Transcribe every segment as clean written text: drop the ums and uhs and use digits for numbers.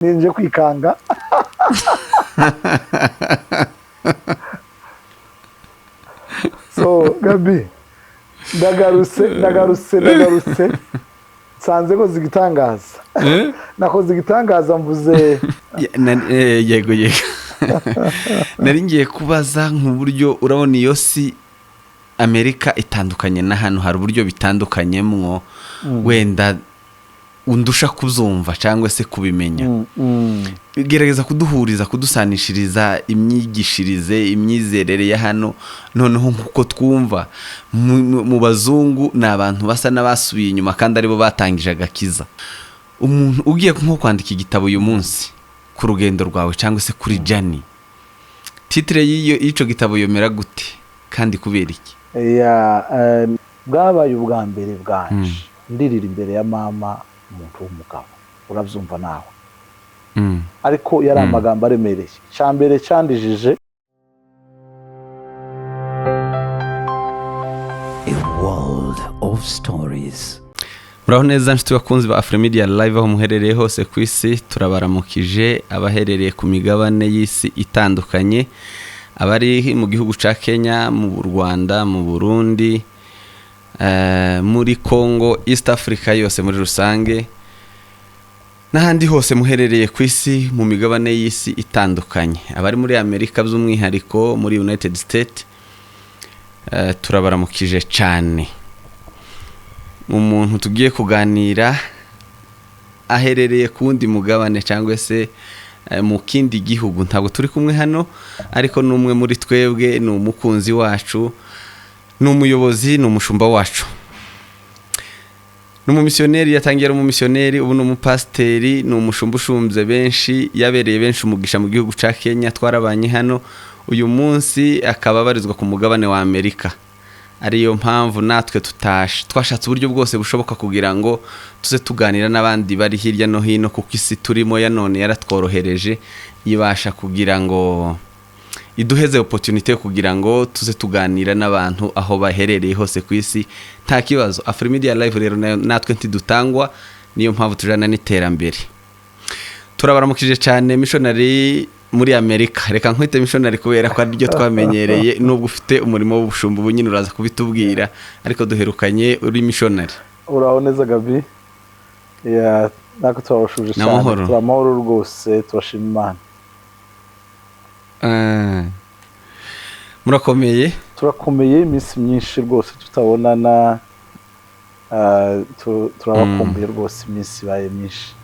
ninje kwikanga. So Gabi ndagarutse sanze ko zigitangaza. Nakoze igitangaza mvuze yego nari ngiye kubaza nk'uburyo urabona iyo si Amerika itandukanye na hano, hari uburyo bitandukanyemwo wenda undusha kuzumva cyangwa se kubimenya. Gerageza kuduhuriza, kudusanishiriza imyigishirize, imyizerere ya hano, noneho nkuko twumva mu bazungu ni abantu basa n'abasubiye inyuma kandi aribo batangije agakiza. Umuntu ugiye nko kwandika igitabo uyu munsi ku rugendo rwawe cyangwa se kuri Jani, titre y'ico gitabo yomera gute kandi kubera iki? Bwabaye ubwa mbere bwanje ndirira imbere ya mama umuntu w'umugabo, urabyumva nawe. Ariko yari amagambo aremereye. Cyambere cyandijije A world of stories. Muraho neza nshuti bakunzi ba Afrimedia Live aho muherereye hose ku isi, turabaramukije abaherereye ku migabane y'isi itandukanye, abari mu gihugu ca Kenya, mu Rwanda, mu Burundi, muri Congo, East Africa yose muri rusange, n'ahandi hose muherereye ku isi mu migabane y'isi itandukanye, abari muri Amerika by'umwihariko muri United States, turabaramukije cyane. Umuntu tugiye kuganira aherereye kundi mugabane cyangwa se mu kindi gihugu, ntabwo turi kumwe hano, ariko n'umwe muri twebwe, ni umukunzi wacu, ni umuyobozi, ni umushumba wacu, ni umumisioneri, yatangiye ari umumisioneri, ubu ni umupasiteri, ni umushumba ushumbye benshi, yabereye benshi umugisha mu gihugu ca Kenya. Twarabanye hano, uyu munsi akaba abarizwa ku mugabane wa Amerika. Ariyo mpamvu natwe twashatse uburyo bwose bushoboka kugira ngo tuze tuganira n'abandi bari hirya no hino, kuko isi turimo ya none yaratworohereje, ibasha kugira ngo iduheze opportunity kugira ngo tuze tuganira n'abantu aho baherereye hose ku isi nta kibazo. Afrimedia Live rero natwe ntidutangwa, niyo mpamvu tujana n'iterambere. Turabaramukije cyane missionary muri Amerika. Reka nkwite missionary kubera ko aryo twamenyereye, nubwo ufite umurimo w'ubushumba ubu nyine uraza kubitubwira, ariko duherukanye uri missionary. Uraho neza Gabi? Nako turabashuje cyane, turamahoro rwose, turashima Imana. Murakomeye? Turakomeye, iminsi myinshi rwose tutabonana, turabakumbuye rwose, iminsi baye myinshi.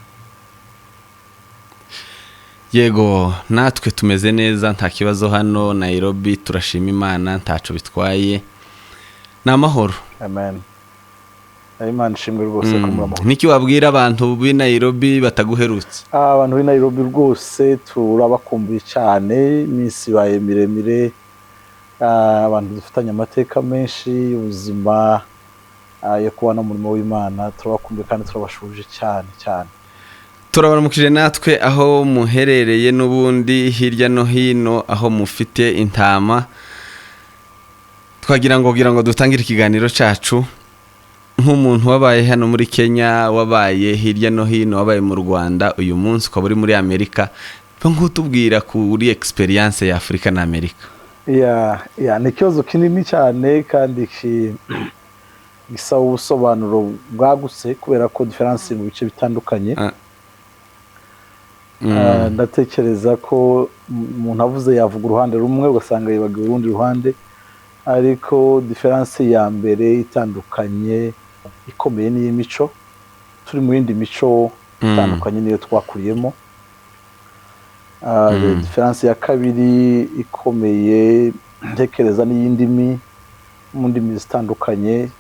Yego, natwe tumeze neza, nta kibazo hano Nairobi, turashima Imana, ntaco bitwaye, ni amahoro. Amen. Imana ishimwe rwose ko muri amahoro. Niki wabwira abantu b'i Nairobi bataguherutse? Abantu b'i Nairobi rwose turabakumbuye cyane, iminsi baye miremire, abantu dufitanye amateka menshi, ubuzima yo kubana mu murimo w'Imana, turabakumbuye kandi turabashuje cyane cyane. Turabaramukije natwe aho muherereye n'ubundi hirya no hino aho mufite intama. Twagira ngo dutangire ikiganiro cyacu nk'umuntu wabaye hano muri Kenya, wabaye hirya no hino, wabaye mu Rwanda, uyu munsi ukaba uri muri Amerika. Nk'utubwira kuri experience ya Afrika na Amerika. Ni ikibazo kinini cyane kandi gisaba ubusobanuro bwagutse kubera ko difference mu bice bitandukanye. Ndatekereza ko umuntu avuze yavuga uruhande rumwe ugasanga yibagiwe urundi ruhande, ariko difference ya mbere itandukanye ikomeye ni imico. Turi mu yindi mico itandukanye niyo twakuriyemo. Difference ya kabiri ikomeye ntekereza n'iyindimi mu ndimi zitandukanye.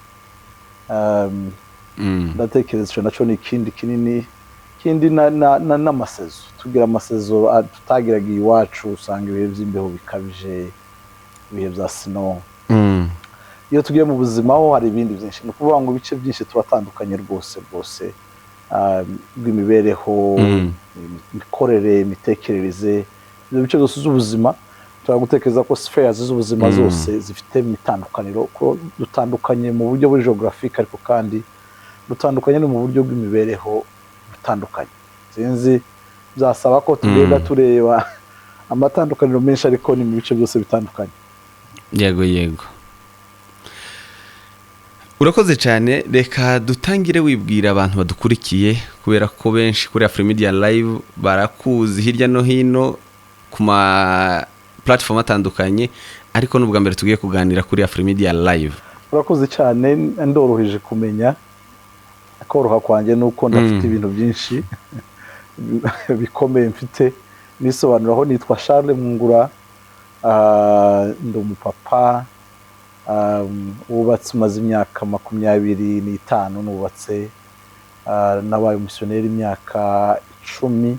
Ndatekereza cyo naco ni ikindi kinini, kindi n'amasezo. Tugira amasezo tutagiraga iwacu, usanga ibihe by'imbeho bikabije, ibihe bya snow. Iyo tugiye mu buzima ho hari ibindi byinshi, no kuvuga ngo ibice byinshi turatandukanye rwose bw'imibereho, imikorere, imitekerereze, ibyo bice byose z'ubuzima. Turagutekereza ko spheres z'ubuzima zose zifite imitandukaniro, ko dutandukanye mu buryo bwa geographic, ariko kandi dutandukanye no mu buryo bw'imibereho butandukanye. Sinzi byasaba ko tugenda tureba amatandukaniro menshi ariko ni mu bice byose bitandukanye. Yego urakoze cyane. Reka dutangire wibwira abantu badukurikiye, kubera ko benshi kuri Afrimedia Live barakuzi hirya no hino ku ma platform atandukanye, ariko n'ubwa mbere tugiye kuganira kuri Afrimedia Live. Urakoze cyane, ndoroheje kumenya, akoroha kwanjye nuko ndafite ibintu byinshi bikomeye mfite nisobanuraho. Nitwa Charles Mwungura, ndi umupapa wubatse umaze imyaka 25, nubatse nabaye umusiyoneri imyaka 10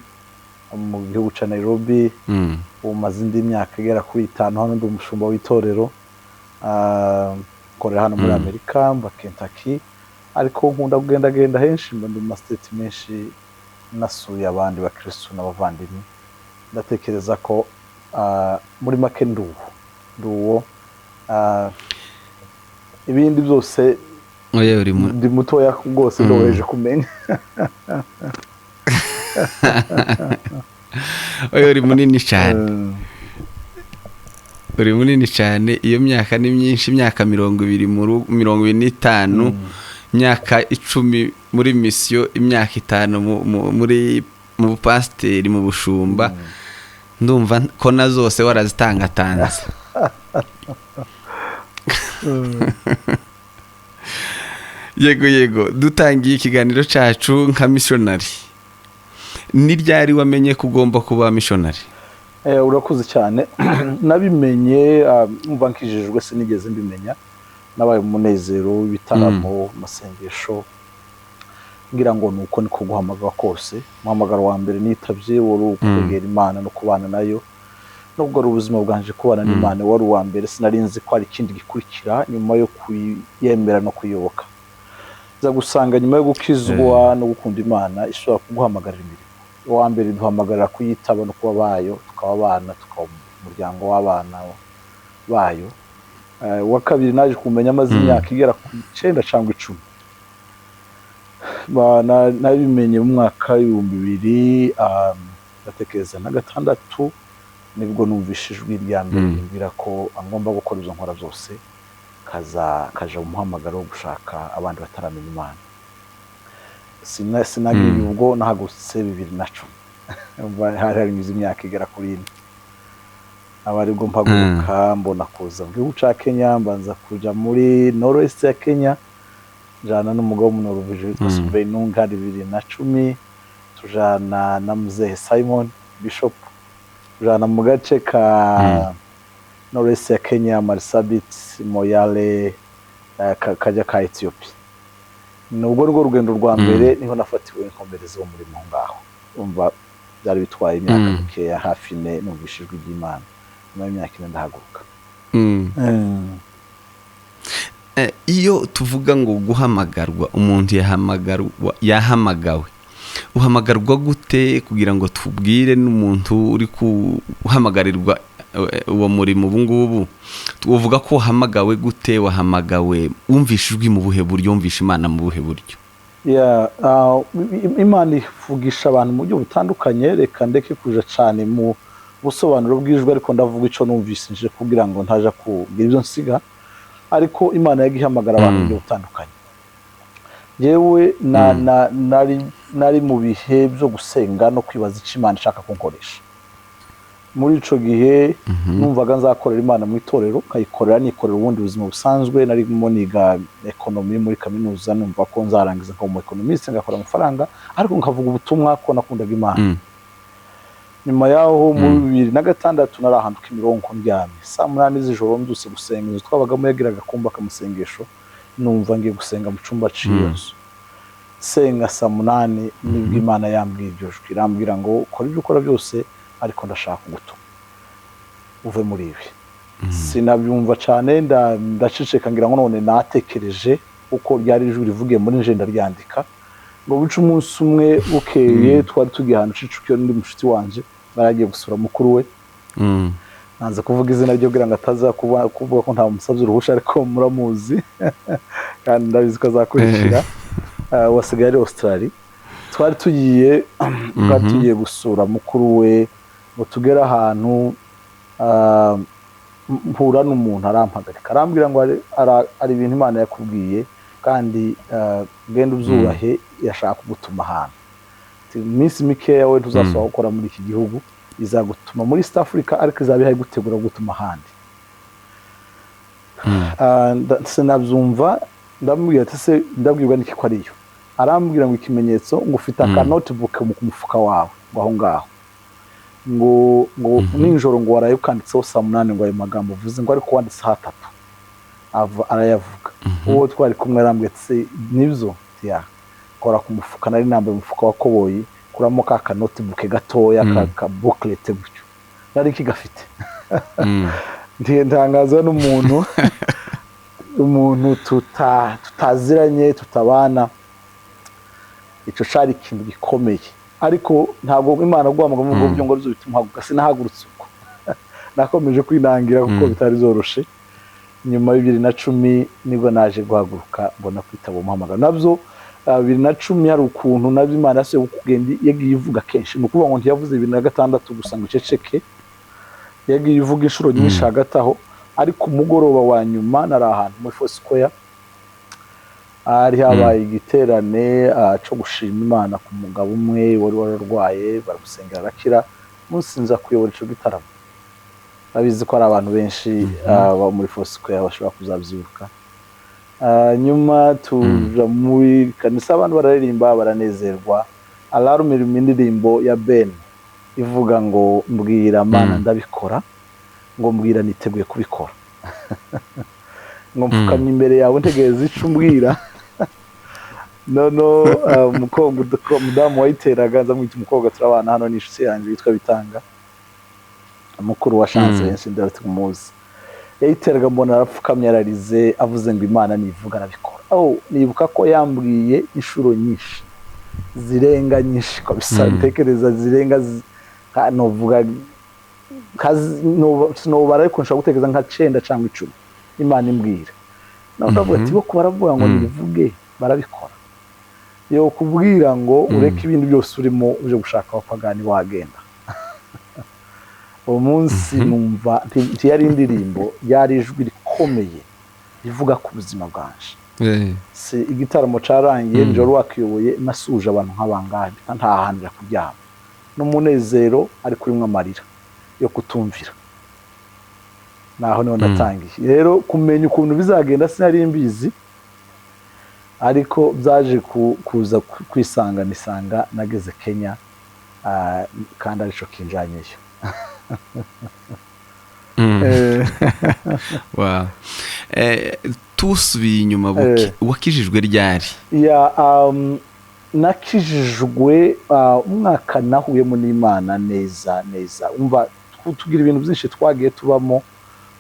mu gihugu cya Nairobi, umaze indi myaka igera kuri 5 hano ndi umushumba w'itorero, korera hano muri Amerika mba Kentucky, ariko nkunda kugenda henshi, mba ndi mu state menshi, nasuye abandi bakristo n'abavandimwe. Ndatekereza ko muri make nduwo ibindi byose ndi mutoya rwose, ndoheje kumenya. Uri munini cyane, uri munini cyane. Iyo myaka ni myinshi, imyaka 25, imyaka 10 muri misiyo, imyaka 5 muri mu bupasiteri, mu bushumba. Ndumva ko na zose warazitangatanze. Yego dutangiye ikiganiro cyacu nka missionary. Ni ryari wamenye ko ugomba kuba missionary? Urakoze cyane. Nabimenye umva nkijijwe, sinigeze mbimenya. Nabaye umunezero w'ibitaramo, masengesho, ngira ngo nuko niko guhamagara kose. Muhamagaro wa mbere nitabye wari ukwegera Imana no kubana nayo, nubwo ari ubuzima bwanje kubana n'Imana wari uwa mbere. Sinarinzi ko ari ikindi gikurikira nyuma yo kuyemera no kuyoboka. Za gusanga nyuma yo gukizwa no gukunda Imana ishobora kuguhamagarira imirimo. Uwa mbere duhamagarira kuyitaba no kuba bayo, tukabana, tukaba umuryango w'abana bayo. Wa kabiri naje kumenya amaze imyaka igera ku 9 cyangwa 10. Nabimenye mu mwaka w'2000, ndatekereza na 6, nibwo numvishijwe irya mbere mbira ko ngomba gukora izo nkora byose, kaja umuhamagaro wo gushaka abandi bataramenya Imana. Sinagiye ubwo nahagutse 2010, hari imyaka igera kuri 4. Abari bwo mpaguruka mbona kuza mu gihugu cya Kenya, mbanza kuja muri Northwest ya Kenya, jana n'umugabo w'umunoruveje witwa Svenunga 2010, tujana na Muzehe Simon Bishop, tujana mu gace ka Northwest ya Kenya, Marsabit, Moyale, kajya ka Ethiopia. Nubwo rwo rugendo rwa mbere niho nafatiwe inkomerezi wo muri ngaho. Umva byari bitwaye imyaka mikeya, hafi 4, numvishijwe iby'Imana. Nyuma y'imyaka 4 ndahaguruka. Iyo tuvuga ngo guhamagarwa, umuntu yahamagawe, uhamagarwa gute kugira ngo tubwire n'umuntu uri kuhamagarirwa uwo murimo ubu ngubu? Tuvuga ko wahamagawe gute? Wahamagawe wumvishijwe mu buhe buryo? Wumvisha Imana mu buhe buryo? Imana ivugisha abantu mu buryo butandukanye. Reka ndeke kuja cyane mu busobanuro bw'ijwi, ariko ndavuga ico numvishije kugira ngo ntaja kubwira ibyo nsiga. Ariko Imana yagihamagara abantu mu buryo butandukanye. Yewe nari mu bihe byo gusenga no kwibaza icyo Imana ishaka kunkoresha. Muri ico gihe numvaga nzakorera Imana mu itorero, kayikorera nikorera ubundi buzima busanzwe. Nari mu niga economy muri kaminuza, numva ko nzarangiza nko mu economist, ngakora amafaranga, ariko nkavuga ubutumwa ko nakundaga Imana. Nyuma yaho mu 2006 narahanduka imirongo ndyamye saa 8 z'ijoro, nduse gusenga. Inzu twabagamo yagiraga kumba kamusengesho, numva ngiye gusenga mu cyumba cy'inzu. Senga saa 8 nibwo Imana yambwiye iryo jwi, irambwira ngo ukora ibyo ukora byose, ariko ndashaka gutuma uve muri ibi. Sinabyumva cyane, ndaceceka ngira ngo none natekereje uko ryari ijwi rivugiye muri nje ndaryandika. Ngo bice umunsi umwe ukeye, twari tugiye ahantu Kicukiro n'undi mushuti wanje baragiye gusura mukuru we. Nanze kuvuga izina ryo kugira ngo ataza kuvuga ko nta musabye uruhusha, ariko muramuzi kandi ndabizi ko azakurikira. Wasigaye ari Australia. twari tugiye gusura mukuru we ngo tugere ahantu mpura n'umuntu arampagarika arambwira ngo ari ibintu Imana yakubwiye kandi genda ubyubahe yashaka kugutuma ahantu iminsi mikeya we tuzasohoka gukora muri iki gihugu izagutuma muri East Africa ariko izabihaye gutegura gutuma ahandi sinabyumva ndamubwira ati se ndabwirwa n'iki ko ariyo arambwira ngo ikimenyetso ngo ufite aka notebook mu mufuka wawe aho ngaho ngo nijoro ngo waraye ukanditseho saa 8 ngo ayo magambo uvuze ngo ariko wanditse 3 arayavuga uwo twari kumwe arambwira ati nibyo ya kora ku mufuka nari nambaye umufuka wa koboyi kuramo ka notebook gatoya ka booklet gutyo nari kigafite ndangazwa n'umuntu tutaziranye tutabana icyo cari ikintu gikomeye ariko ntabwo Imana guhamagara mu buryo ngo rizo bituma sinahagurutse uko nakomeje kwinangira kuko bitari zoroshe nyuma ya 2010 nibwo naje guhaguruka mbona kwitaba umuhamagaro nabyo 2010 hari ukuntu nabyo Imana yasuye kugenda yagiye ivuga kenshi no kuvuga ngo ntiyavuze 2006 gusa ngo ceceke yagiye ivuga inshuro nyinshi hagati aho ariko umugoroba wa nyuma nari ahantu muri Foursquare ari habaye igiterane cyo gushima Imana ku mugabo umwe wari wararwaye baragusengera arakira musinza kuyobora ico gitaramo abizi ko ari abantu benshi ba muri Foursquare bashobora kuzabyiruka nyuma tuja muri kanisa abantu bararirimba baranezerwa alarme indirimbo ya Ben ivuga ngo mbwira Mana ndabikora ngo mbwira niteguye kubikora ngo mfukamye imbere yawe ntegereza ico mbwira umukobwa mudamu wayiteraga nzamwita umukobwa turabana hano n'ishuti yanjye yitwa Bitanga mukuru wa Chance benshi ndabati kumuzi yayiteraga mbona arapfukamye ararize avuze ngo Imana nivuga arabikora nibuka ko yambwiye inshuro nyinshi zirenga nyinshi kabisa ntekereza zirenga novuga sinobara ariko nshaka gutekereza nka 9 cyangwa 10 Imana imbwira ndavuga ati bo baravuga ngo nivuge barabikora yo kubwira ngo ureke ibindi byose urimo uje gushaka abapagani wagenda uwo munsi numva ntiyari indirimbo yari ijwi rikomeye rivuga ku buzima bwanje si igitaramo carangiye njoro wakiyoboye nasuje abantu nk'abangahe ntahanira kuryama n'umunezero ari kurimwe amarira yo kutumvira naho niho natangiye rero kumenya ukuntu bizagenda sinari mbizi ariko byaje kuza kwisanganisanga nageze Kenya kandi arico kinjanyeyo wow tusubiye inyuma buki wakijijwe ryari nakijijwe umwaka nahuyemo n'Imana neza umva tugira ibintu byinshi twagiye tubamo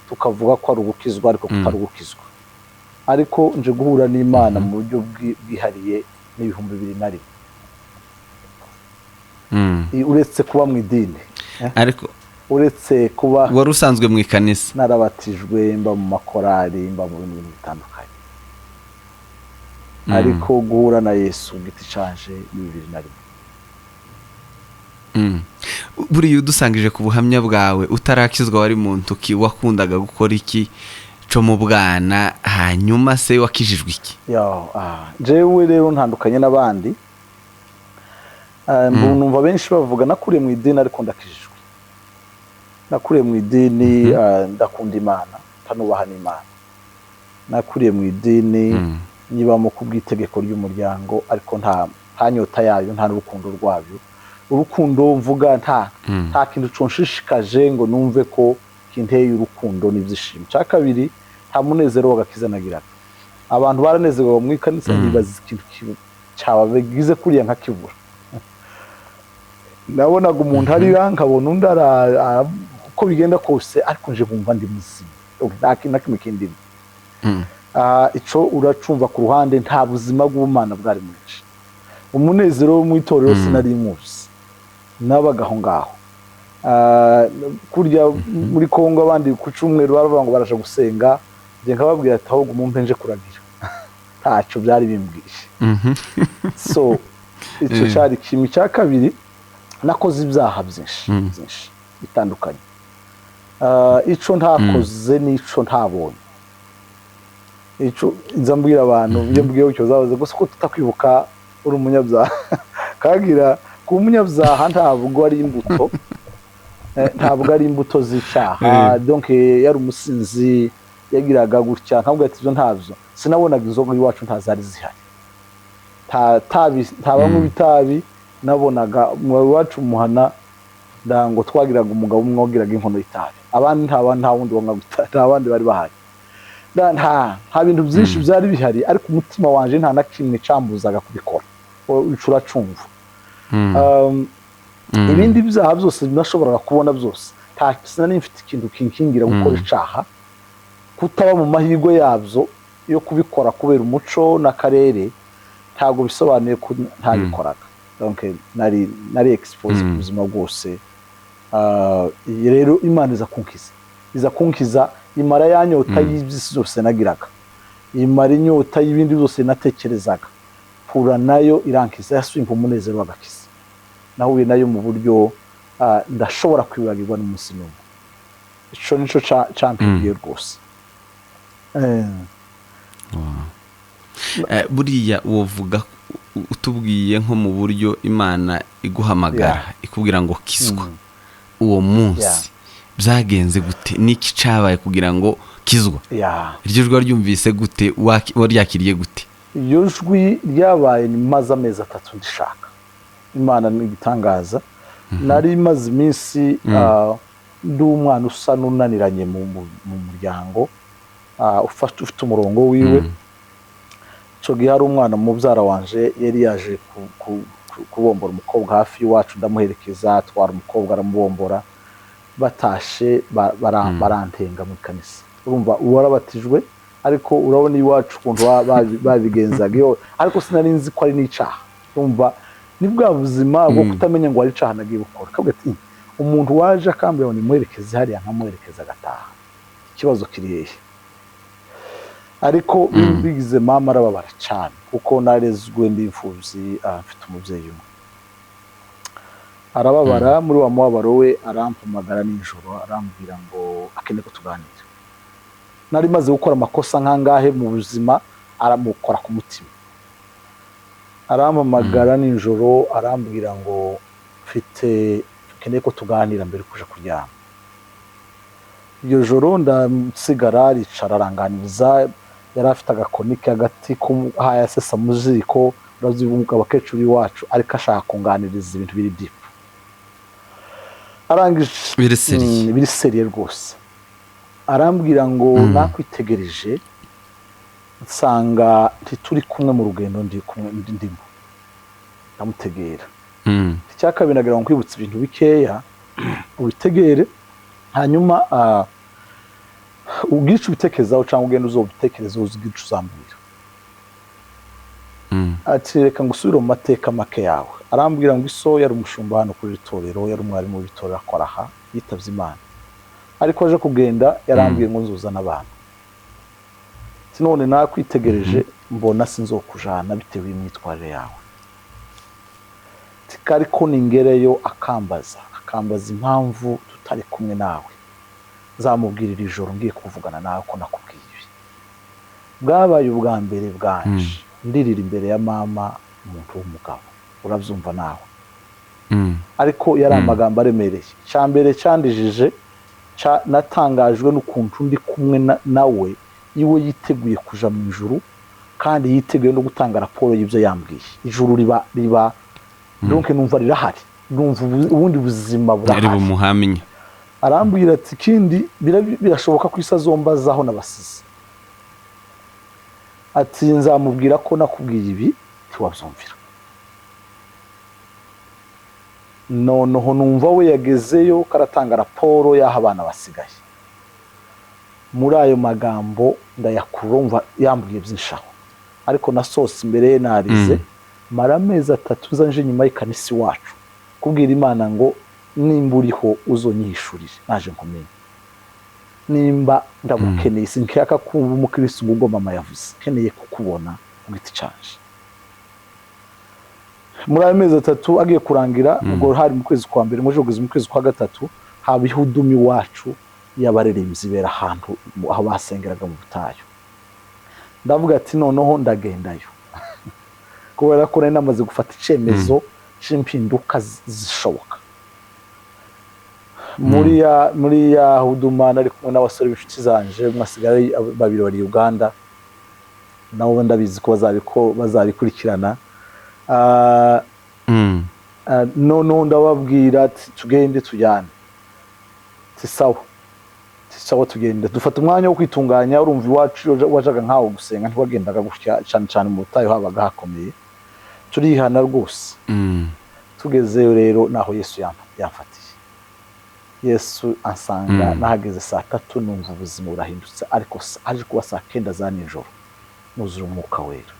tukavuga ko ari ugukizwa ariko kutari ugukizwa ariko nje guhura n'Imana mu buryo bwihariye n'ibihumbi 2001 uretse kuba mu idini ariko uretse kuba wari usanzwe mu ikanisa narabatijwe mba mu makorari mba mu bintu bitandukanye ariko guhura na Yesu giti canje 2001 buriya udusangije ku buhamya bwawe utarakizwa wari muntu ki wakundaga gukora iki cyo mu bwana hanyuma se wakijijwe iki jewe rero ntandukanye n'abandi numva benshi bavuga nakuriye mu idini ariko ndakijijwe nakuriye mu idini ndakunda Imana tanubaha n'Imana nakuriye mu idini nyibamo kubw'itegeko ry'umuryango ariko nta nyota yayo nta n'urukundo rwabyo urukundo mvuga nta kintu conshishikaje ngo numve ko kinteye urukundo n'ibyishimo cya kabiri nta munezero wagakiza nagiraga abantu baranezerwa mu ikanisa nibaza ikintu cyabagize kuriya nka kibura nabonaga umuntu ari nkabona undi uko bigenda kose ariko nje bumva ndi muzima nta kintu na kimwe kindi ico uracumva ku ruhande nta buzima bw'Imana bwari mwinshi umunezero wo mu itorero sinari muzi nabagaho ngaho kurya muri Kongo abandi ku cyumweru baravuga ngo baraje gusenga nje nkababwira ati ahubwo mumpe nje kuragira ntaco byari bimbwishe so icyo cyari kimwe. cya kabiri nakoze ibyaha byinshi bitandukanye. Icyo ntakoze n'icyo ntabonye. Icyo nza mbwira abantu iyo mbwiye icyo zavuze gusa ko tutakwibuka uri umunyabyaha kagira ku umunyabyaha ntabwo ari imbuto ntabwo ari imbuto z'icyaha. donc yari umusinzi yagiraga gutya ntabwo ati ibyo ntabyo sinabonaga inzoga iwacu ntazari zihari ntabamo bitabi nabonaga mu iwacu muhana ndango twagiraga umugabo umwe wagiraga inkono y'itabi abandi nta wundi wanga gutaha nta bandi bari bahari nta bintu byinshi byari bihari ariko umutima wanje nta na kimwe cambuzaga kubikora ucura cumva. Ibindi byaha byose nashoboraga kubona byose nta sinari mfite ikintu kinkingira gukora icaha kutaba mu mahirwe yabyo yo kubikora kubera umuco n'akarere ntago bisobanuye ko ntabikoraga. donc nari expose ku buzima bwose. Rero Imana iza kunkiza imara yanyota y'ibyisi byose nagiraga imara inyota y'ibindi byose natekerezaga pura nayo irankiza yaswimpa umunezero w'agakiza nahuye nayo mu buryo ndashobora kwibagirwa n'umunsi n'umwe. ico nico champion rwose. Buriya wovuga utubwiye nko mu buryo Imana iguhamagara ikubwira ngo kizwa uwo munsi byagenze gute niki cabaye kugira ngo kizwa? Iryo jwi ryumvise gute waryakiriye gute? Iryo jwi ryabaye maze amezi 3 ndishaka Imana n'igitangaza. Nari maze iminsi ndi umwana usa n'unaniranye mu muryango ufite umurongo wiwe. Cyo gihe hari umwana mubyara wanje yari yaje kubombora umukobwa hafi iwacu ndamuherekeza twara umukobwa aramubombora batashe barantenga mu kanisa. Urumva warabatijwe ariko urabona iwacu kuntu babigenzaga ariko sinari nzi ko ari n'icaha. Urumva ni bwa buzima bwo kutamenya ngo ari icaha nagiye gukora. Kavuga ati umuntu waje akambira ni muherekeze hariya nkamuherekeza agataha ikibazo kiri hehe. Ariko bigize mama arababara cyane kuko narezwe ndi imfubyi afite umubyeyi umwe arababara. muri wa mubabaro we arampamagara nijoro arambwira ngo akeneye ko tuganira. Nari maze gukora amakosa nkangahe mu buzima aramukora ku mutima. Arampamagara nijoro arambwira ngo mfite akeneye ko tuganira mbere kuja kuryama. Iryo joro ndasigara aricara aranganiriza yari afite agakonike hagati haya sesa muziko urazibuka abakecuru iwacu ariko ashaka kunganiriza ibintu biri deep arangije biri seriye rwose. Arambwira ngo nakwitegereje nsanga ntituri kumwe mu rugendo ndimo ndamutegera. Icyakabiri nagira ngo kwibutsa ibintu bikeya ubitegere hanyuma ubwica ubitekerezaho cyangwa ugenda uzobitekerezaho uzigica uzambwira. Ati reka ngusubire mu mateka make yawe. Arambwira ngo iso yari umushumba hano kuri itorero yari umwarimu w'itorero akora aha yitavye Imana ariko aje kugenda yarambwiye ngo nzuzana abantu. Sinone nakwitegereje mbona sinzokujana bitewe n'imyitwarire yawe. Ariko ningereyo akambaza impamvu tutari kumwe nawe zamubwirira ijoro ngiye kuvugana nawe ko nakubwiye ibi. Bwabaye ubwa mbere bwanje ndirira imbere ya mama umuntu w'umugabo urabyumva nawe. Ariko yari amagambo aremereye. Cyambere cyandijije natangajwe n'ukuntu ndi kumwe nawe iwe yiteguye kuja mu ijuru kandi yiteguye no gutanga raporo y'ibyo yambwiye. Ijuru riba donc numva rirahari numva ubundi buzima burahari ari bumuhamenya. Arambwira ati kindi birashoboka ko isazombazaho nabasize. Ati nzamubwira ko nakubwiye ibi tiwabyumvira. Noneho numva we yagezeyo karatanga raporo y'aho abana basigaye. Muri ayo magambo ndayakurumva yambwiye byinshi ariko nasose imbere ye narize mara amezi 3 zanje nyuma y'ikanisi wacu kubwira Imana ngo nimba uriho uzonyihishurire naje nkomeye nimba ndagukeneye sinkeka kumva umukristo ngo mama yavuze keneye kukubona mu giti canje. muri ayo mezi 3 agiye kurangira ubwo hari mu kwezi kwa mbere muje kugeza mu kwezi kwa gatatu haba ihudumi wacu y'abaririmbyi bera ahantu aho basengeraga mu butayu. Ndavuga ati noneho ndagendayo kubera ko nari namaze gufata icemezo c'impinduka zishoboka. muri ya huduma nari kumwe n'abasore b'inshuti zanje mwasigara babiri bari Uganda nabo ndabizi ko bazabikurikirana. No ndababwira ati tugende tujyane, tisawa tugende dufata umwanya wo kwitunganya. Urumva iwacu wajaga nkaho gusenga ntiwagendaga gutya cyane mu butayu habaga hakomeye, turihana rwose. Tugezeyo rero naho Yesu yamfatiye. Yesu ansanga nahageze 3 numva ubuzima burahindutse, ariko aje kuba 9 za nijoro nuzura umwuka wera.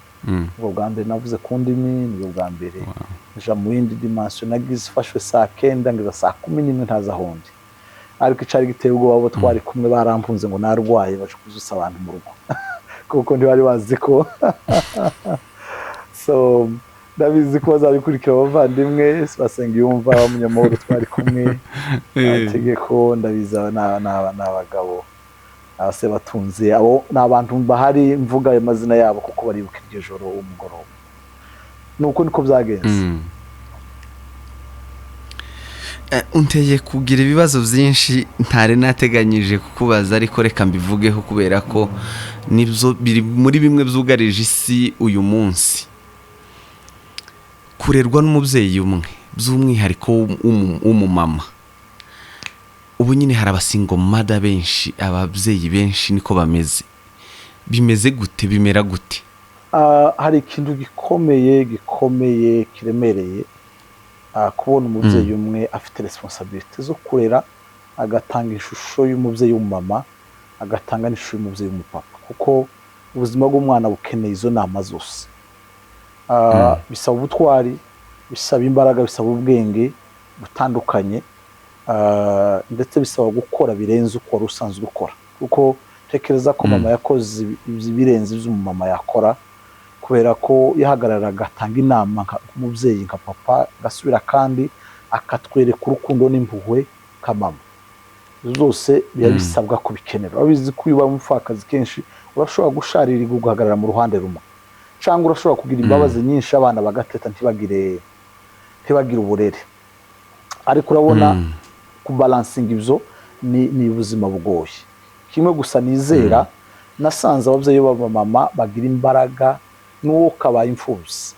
Ubwo bwa mbere navuze ku ndimi, nibwo bwa mbere nja mu yindi dimension nagize fashwe 9 ngeza 11 ntaza hondi. Ariko icari giteye ubwo babo twari kumwe barampunze ngo narwaye baje kuzusa abantu mu rugo kuko ntibari bazi ko so ndabizi ko bazabikurikira abavandimwe basenga yumva umunyamahoro twari kumwe ategeko ndabiza n'abagabo abase batunze abo n'abantu bahari mvuga ayo mazina yabo kuko baribuka iryo joro umugoroba. Nuko niko byagenze. Unteye kugira ibibazo byinshi ntare nateganyije kukubaza, ariko reka mbivugeho kubera ko nibyo biri muri bimwe byugarije isi uyu munsi. Kurerwa n'umubyeyi umwe by'umwihariko w'umumama. Ubu nyine hari abasingo mada benshi, ababyeyi benshi niko bameze. Bimeze gute, bimera gute? Hari ikintu gikomeye kiremereye kubona umubyeyi umwe afite responsabilité zo kurera, agatanga ishusho y'umubyeyi w'umumama, agatanga n'ishusho y'umubyeyi w'umupapa, kuko ubuzima bw'umwana bukeneye izo nama zose. Bisaba ubutwari, bisaba imbaraga, bisaba ubwenge butandukanye, ndetse bisaba gukora birenze uko rusanzwe ukora, kuko tekereza ko mama yakoze ibirenze iby'umumama yakora, kubera ko yahagarara agatanga inama nk'umubyeyi nka papa, gasubira kandi akatwereka urukundo n'impuhwe ka mama. Zose biya bisabwa kubikenera. Abizi ko uba umupfakazi kenshi urashobora gusharira guhagarara mu ruhande rumwe, cyangwa urashobora kugira imbabazi nyinshi abana bagateta ntibagire uburere. Ariko urabona kubalansinga ibyo ni ubuzima bugoye. Kimwe gusa nizera nasanze ababyeyi b'abamama bagira imbaraga n'uwo kabaye imfubyi,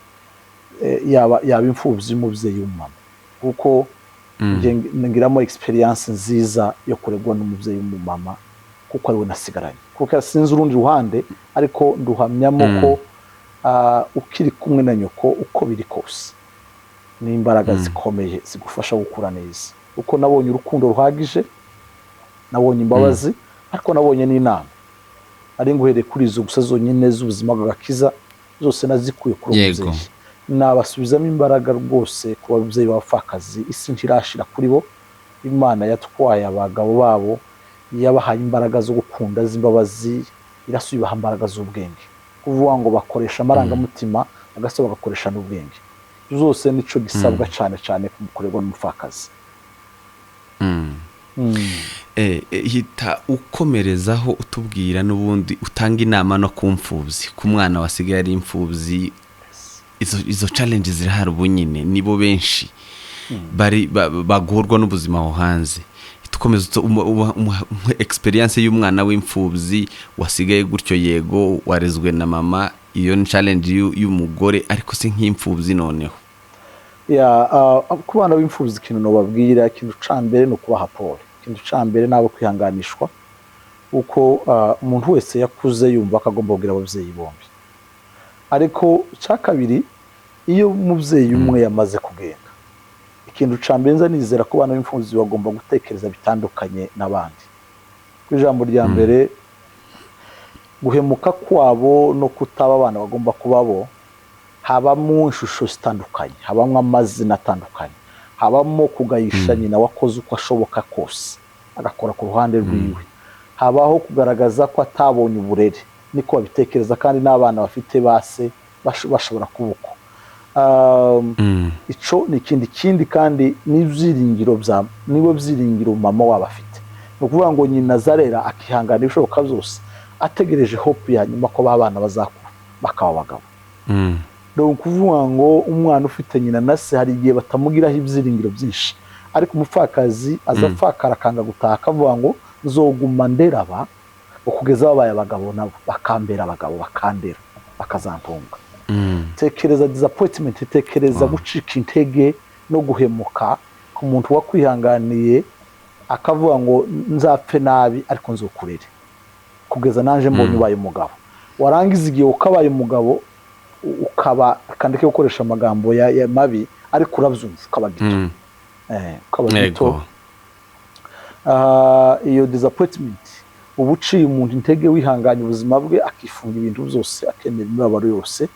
yaba imfubyi y'umubyeyi w'umumama, kuko ngiramo experience nziza yo kuregwa n'umubyeyi w'umumama kuko ariwe nasigaranye, kuko sinzi urundi ruhande, ariko nduhamyamo ko ukiri kumwe na nyoko uko biri kose n'imbaraga zikomeye zigufasha gukura neza, uko nabonye urukundo ruhagije, nabonye imbabazi, ariko nabonye n'inama. Ari nguhere kuri izo gusa zonyine z'ubuzima bw'agakiza zose nazikuye kuri umubyeyi. Nabasubizamo imbaraga rwose ku babyeyi b'abapfakazi, isi ntirashira kuri bo. Imana yatwaye abagabo babo, yabahaye imbaraga zo gukunda z'imbabazi, irasubibaha imbaraga z'ubwenge, kuvuga ngo bakoresha amarangamutima agase bagakoresha n'ubwenge. Zose nico gisabwa cyane kurerwa n'umupfakazi. Hita ukomerezaho utubwira n'ubundi utanga inama no kumfubyi ku mwana wasigaye ari imfubyi. Izo challenges zirahari ubu nyine, nibo benshi bari bagorwa n'ubuzima aho hanze. Tukomeza experience y'umwana w'imfubyi wasigaye gutyo, yego warezwe na mama, iyo ni challenge y'umugore, ariko se nk'imfubyi noneho. Ku bana b'imfubyi ikintu nobabwira, ikintu cambere no kubaha pole, ikintu cambere nabo kwihanganishwa, uko umuntu wese yakuze yumva akagomba kugira ababyeyi bombi. Ariko cyakabiri, iyo umubyeyi umwe yamaze kugenda, ikintu cambere nza nizera ko bana b'imfubyi bagomba gutekereza bitandukanye n'abandi. Ku ijambo rya mbere, guhemuka kwabo no kutaba abana bagomba kubabo, habamo ishusho zitandukanye, habamo amazina atandukanye, habamo kugayisha nyina wakoze uko ashoboka kose agakora ku ruhande rwiwe, habaho kugaragaza ko atabonye uburere, niko babitekereza, kandi n'abana bafite base bashobora kubuko. ico ni ikindi kandi n'ibyiringiro nibo byiringiro mama waba afite. Ni ukuvuga ngo nyina Zarera akihangana ibishoboka byose ategereje hope ya nyuma ko babana bazakura bakaba abagabo. Ni ukuvuga ngo umwana ufite nyina na se hari igihe batamugiraho ibyiringiro byinshi, ariko umupfakazi azapfakara akanga gutaha akavuga ngo nzoguma nderaba kugeza babaye abagabo nabo bakambera abagabo bakandera bakazantunga. Tekereza disappointment, tekereza gucika intege no guhemuka ku muntu wakwihanganiye akavuga ngo nzapfe nabi ariko nzokurere kugeza nanje mbonye ubaye umugabo. Warangiza igihe ukabaye umugabo ukaba kandike gukoresha amagambo ya mabi ariko urabyumva ukaba gito. Ukaba gito. Iyo disappointment ubuciye umuntu intege wihanganye ubuzima bwe akifunga ibintu byose akemera imibabaro yose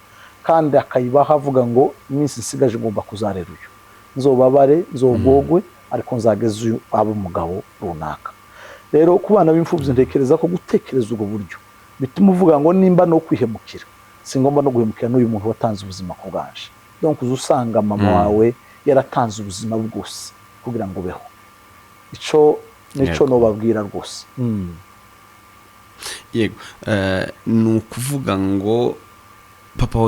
kandi akayibaha avuga ngo iminsi nsigaje ngomba kuzarera uyu nzobabare nzogogwe ariko nzageze uyu aba umugabo runaka. Rero ku bana b'imfubyi ntekereza ko gutekereza ubwo buryo bituma uvuga ngo nimba no kwihemukira singomba no guhemukira n'uyu muntu watanze ubuzima ku bwanje. Donc uzusanga mama wawe yaratanze ubuzima bwose kugira ngo ubeho. Ico nico no babwira rwose. Yego, ni ukuvuga ngo papa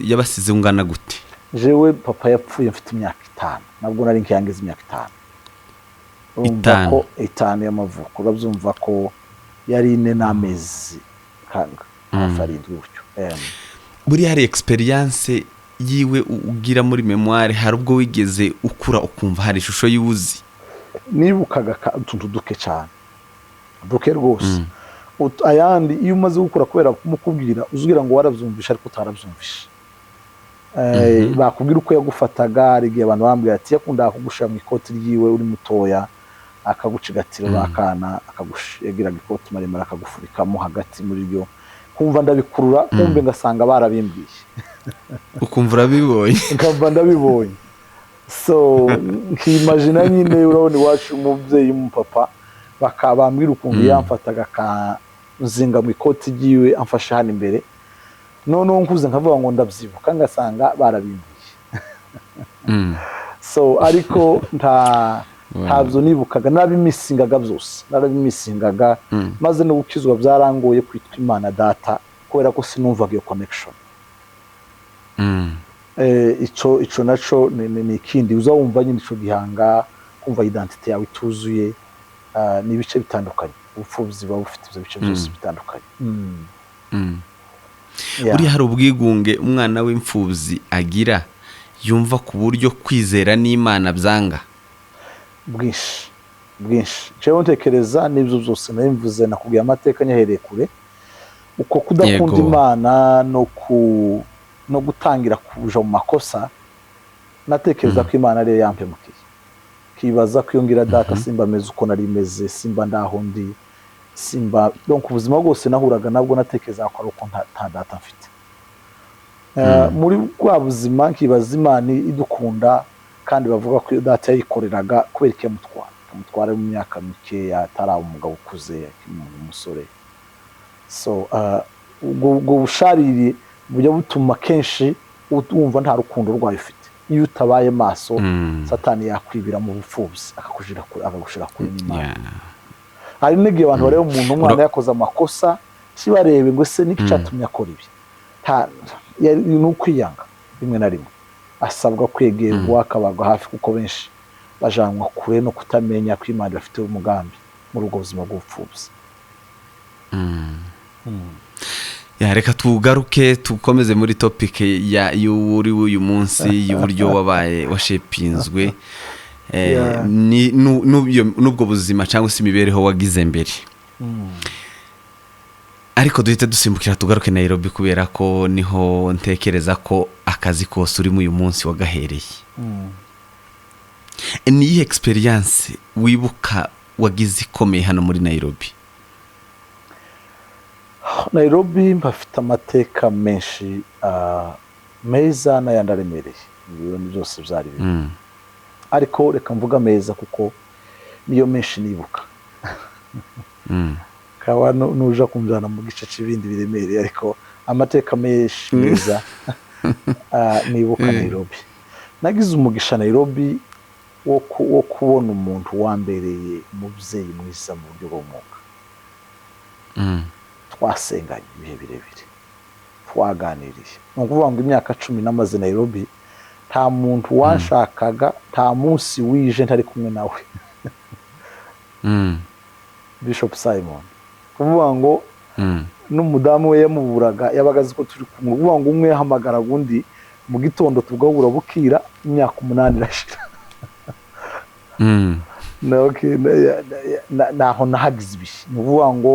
yabasize ungana gute? Jewe papa yapfuye mfite imyaka 5, nabwo nari nkiyangiza imyaka 5. 5 y'amavuko. Urabyumva ko yari 4 n'amezi kanga afarindwi gutyo. Buri hari experience yiwe ugira muri memoire, hari ubwo wigeze ukura ukumva hari ishusho y'ubuzi? Nibukaga utuntu duke cyane, duke rwose. Ayandi iyo umaze gukura kubera kumukubwira uzugira ngo warabyumvisha ariko utarabyumvisha. Bakubwira uko yagufataga, ari gihe abantu bambwira ati yakunda kugushira mu ikoti ryiwe uri mutoya akagucigatira bakana akagushegera ikoti maremare akagufurikamo hagati muri byo, kumva ndabikurura kumbe ngasanga barabimbwiye. Ukumva urabibonye? Nkamva ndabibonye. So nkimagine nyine urabona iwacu umubyeyi umupapa bakabambwira ukuntu yamfataga kanzinga mu ikoti ryiwe amfasha hano imbere, none nkuze nkavuga ngo ndabyibuka ngasanga barabimbwiye. So ariko ntabyo nibukaga, narabimisingaga byose, narabimisingaga maze no gukizwa byarangoye kwitwa Imana Data kubera ko sinumvaga iyo connection. Ico naco ni ikindi uzawumva nyine ico gihanga kumva identity yawe ituzuye. Ni ibice bitandukanye, ubupfubyi buba bufite ibyo bice byose bitandukanye. Buri hari ubwigunge umwana w'imfubyi agira yumva ku buryo kwizera n'Imana byanga bwinshi. Cyo ntekereza n'ibyo byose narimvuze nakubwiye amateka nyahereye kure, uko kudakunda Imana no gutangira kuja mu makosa. Natekereza ko Imana ari yampemukiye, kibaza kwiyongira data simba meze uko nari meze, simba ndaho ndi, simba donc ubuzima bwose nahuraga nabwo natekereza ko ari uko nta data mfite. Muri kwa buzima nkibaza Imana idukunda kandi bavuga ko data yayikoreraga kubera ko mutwara mu myaka mike atari umugabo ukuze umusore. So ubwo bushariri bujya butuma kenshi wumva nta rukundo rwayo ufite. Iyo utabaye maso Satani yakwibira mu bupfubyi akagushira kuri n'Imana. Hari n'igihe abantu bareba umuntu umwana yakoze amakosa kibarebe ngo se niki cyatumye akora ibi, ni ukwiyanga rimwe na rimwe. Asabwa kwegerwa akabarwa hafi kuko benshi bajanwa kure no kutamenya ko Imana bafite umugambi muri ubwo buzima bw'ubupfubyi. Reka tugaruke tukomeze muri topic y'uri uyu munsi y'uburyo wabaye washepinzwe n'ubwo buzima cyangwa se imibereho wagize mbere. Ariko duhite dusimbukira tugaruke Nairobi kubera ko niho ntekereza ko akazi kose urimo uyu munsi wagahereye. Ni iyi experience wibuka wagize ikomeye hano muri Nairobi? Nairobi mbafite amateka menshi meza n'ayandaremereye, ibintu byose byari bibi. Ariko reka mvuga meza kuko niyo menshi nibuka. Kawa nuja kumjana mu gice cy'ibindi biremereye, ariko amateka menshi meza nibuka Nairobi nagize umugisha Nairobi wo kubona umuntu wambereye umubyeyi mwiza mu buryo bw'umwuka twasenganye ibihe birebire twaganiriye ni ukuvuga ngo imyaka 10 namaze Nairobi nta muntu wanshakaga nta munsi wije ntari kumwe nawe Bishop Simon kuvuga ngo n'umudamu we yamuburaga yabagaze ko turi kumwe kuvuga ngo umwe yahamagara undi mu gitondo tugahura bukira imyaka 8 irashira naho nahagize ibihe ni ukuvuga ngo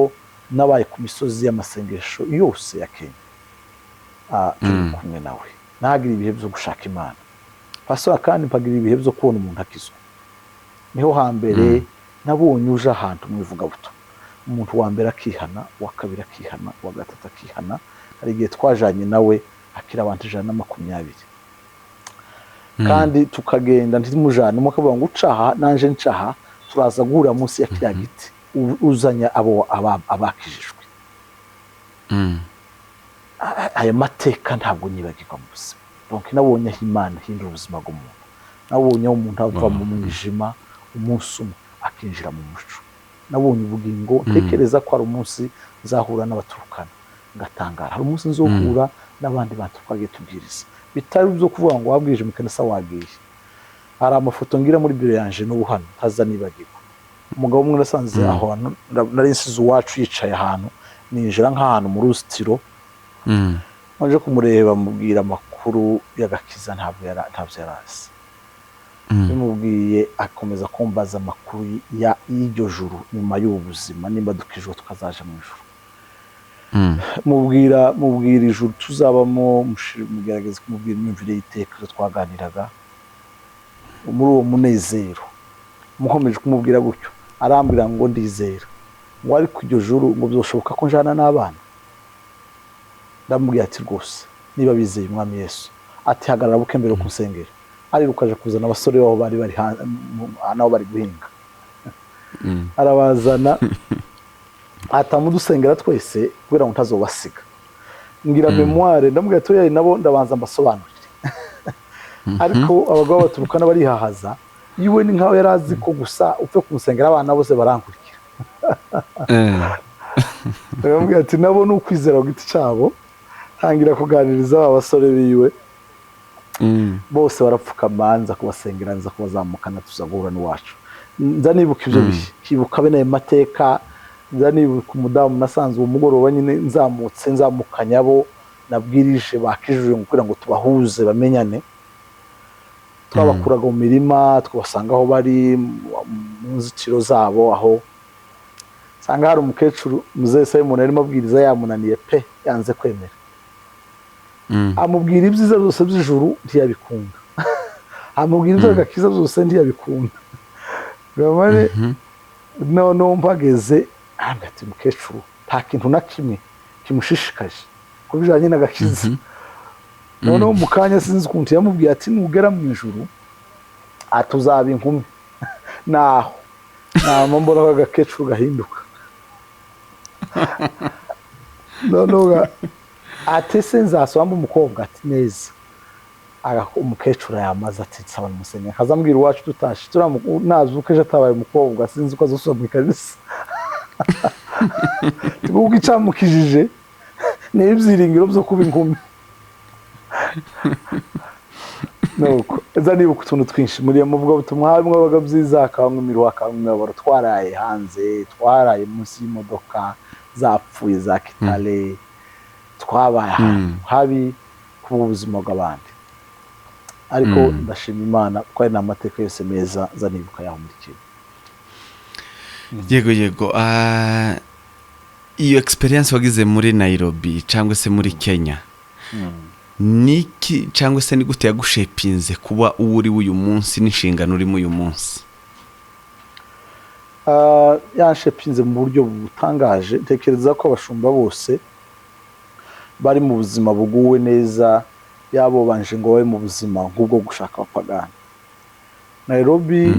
nabaye ku misozi y'amasengesho yose ya Kenya turi kumwe nawe nahagira ibihe byo gushaka Imana pastor kandi mpagira ibihe byo kubona umuntu akizwa niho hambere nabonye uje ahantu mwivuga buto umuntu wa mbere akihana wa kabiri akihana wa gatatu akihana hari igihe twajanye nawe akira abantu 120 kandi tukagenda ntimujana mu kavuga ngo ucaha nanje ncaha turaza guhura munsi ya kiriya giti uzanya abo abakijijwe aya mateka ntabwo nyibagirwa mu buzima donc nabonye Imana hindura ubuzima bw'umuntu nabonye umuntu ava mu mwijima umunsi umwe akinjira mu muco nabonye ubugingo tekereza ko ari umunsi nzahura n'abaturukana ngatangara hari umunsi nzohura n'abandi bantu twagiye tubwiriza bitari byo kuvuga ngo wabwije mu kanisa wagiye hari amafoto ngira muri biro yanje n'ubuhano taza nibagirwa umugabo umwe nasanze aho nari nsize uwacu yicaye ahantu ninjira nk'ahantu mu ruzitiro nje kumureba mubwira amakuru y'agakiza ntabwo yarazi bimubwiye akomeza kumbaza amakuru y'iryo juru nyuma y'ubuzima nimba dukijwe tukazaje mu ijuru mubwira ijuru tuzabamo mugerageza kumubwira imyumvire y'iteka twaganiraga muri uwo munezero mukomeje kumubwira gutyo arambwira ngo ndizera ngo ari ku iryo juru ngo byoshoboka ko njana n'abana ndamubwira ati rwose niba bizeye umwami Yesu ati hagarara buke mbere ku nsengero arirukaje kuzana abasore babo bari naho bari guhinga arabazana atamudusengera twese kubera ngo ntazobasiga ngira memoire ndamubwira ati yari nabo ndabanza mbasobanurire ariko abagabo baturukana barihahaza yiwe ni nkaho yarazi ko gusa upfe kumusengera abana bose barankurikira ndamubwira ati nabo n'ukwizera ku giti cyabo tangira kuganiriza abasore biwe bose barapfukama nza kubasengera nza kubazamukana tuzagura n'iwacu nza nibuka ibyo bihe kibuka bene mateka nza nibuka umudamu nasanze uwo mugoroba nyine nzamukanya bo nabwirije bakijije kugira ngo tubahuze bamenyane twabakuraga mu mirima twabasanga aho bari mu nzitiro zabo aho sanga hari umukecuru Muzee Simon arimo abwiriza yamunaniye pe yanze kwemera amubwira ibyiza byose by'ijuru ntiyabikunda amubwira ibyo agakiza byose ntiyabikunda bamare no mpageze ati mukecuru nta kintu na kimwe kimushishikaje kubijanye n'agakiza noneho mu kanya sinzi ukuntu yamubwiye ati nugera mu ijuru atuzaba inkumi naho mbona ko agakecuru gahinduka noneho atese nzasoma umukobwa ati neza umukecuru yamaze ati nsaba n'umusenyi kazambwira iwacu tutashi nazuka ejo atabaye umukobwa sinzi ko azosubira mu kanisa tugubwo icamukijije n'ibyiringiro byo kuba inkumi nuko eza nibuka utuntu twinshi muri iyo muvuga butumwa hamwe baga byiza akabamwe imiruha akabamwe imibabaro twaraye hanze twaraye munsi y'imodoka zapfuye za Kitale twabaye ahantu habi ku buzima bw'abandi ariko ndashima Imana ko ari n'amateka yose meza zanibuka yaho muri kintu yego iyo experience wagize muri Nairobi cyangwa se muri Kenya niki cyangwa se ni gute yagushepinze kuba uri uyu munsi n'inshingano urimo uyu munsi yanshepinze mu buryo butangaje tekereza ko abashumba bose bari mu buzima buguwe neza yabo banje ngo babe mu buzima nk'ubwo gushaka abapagani Nairobi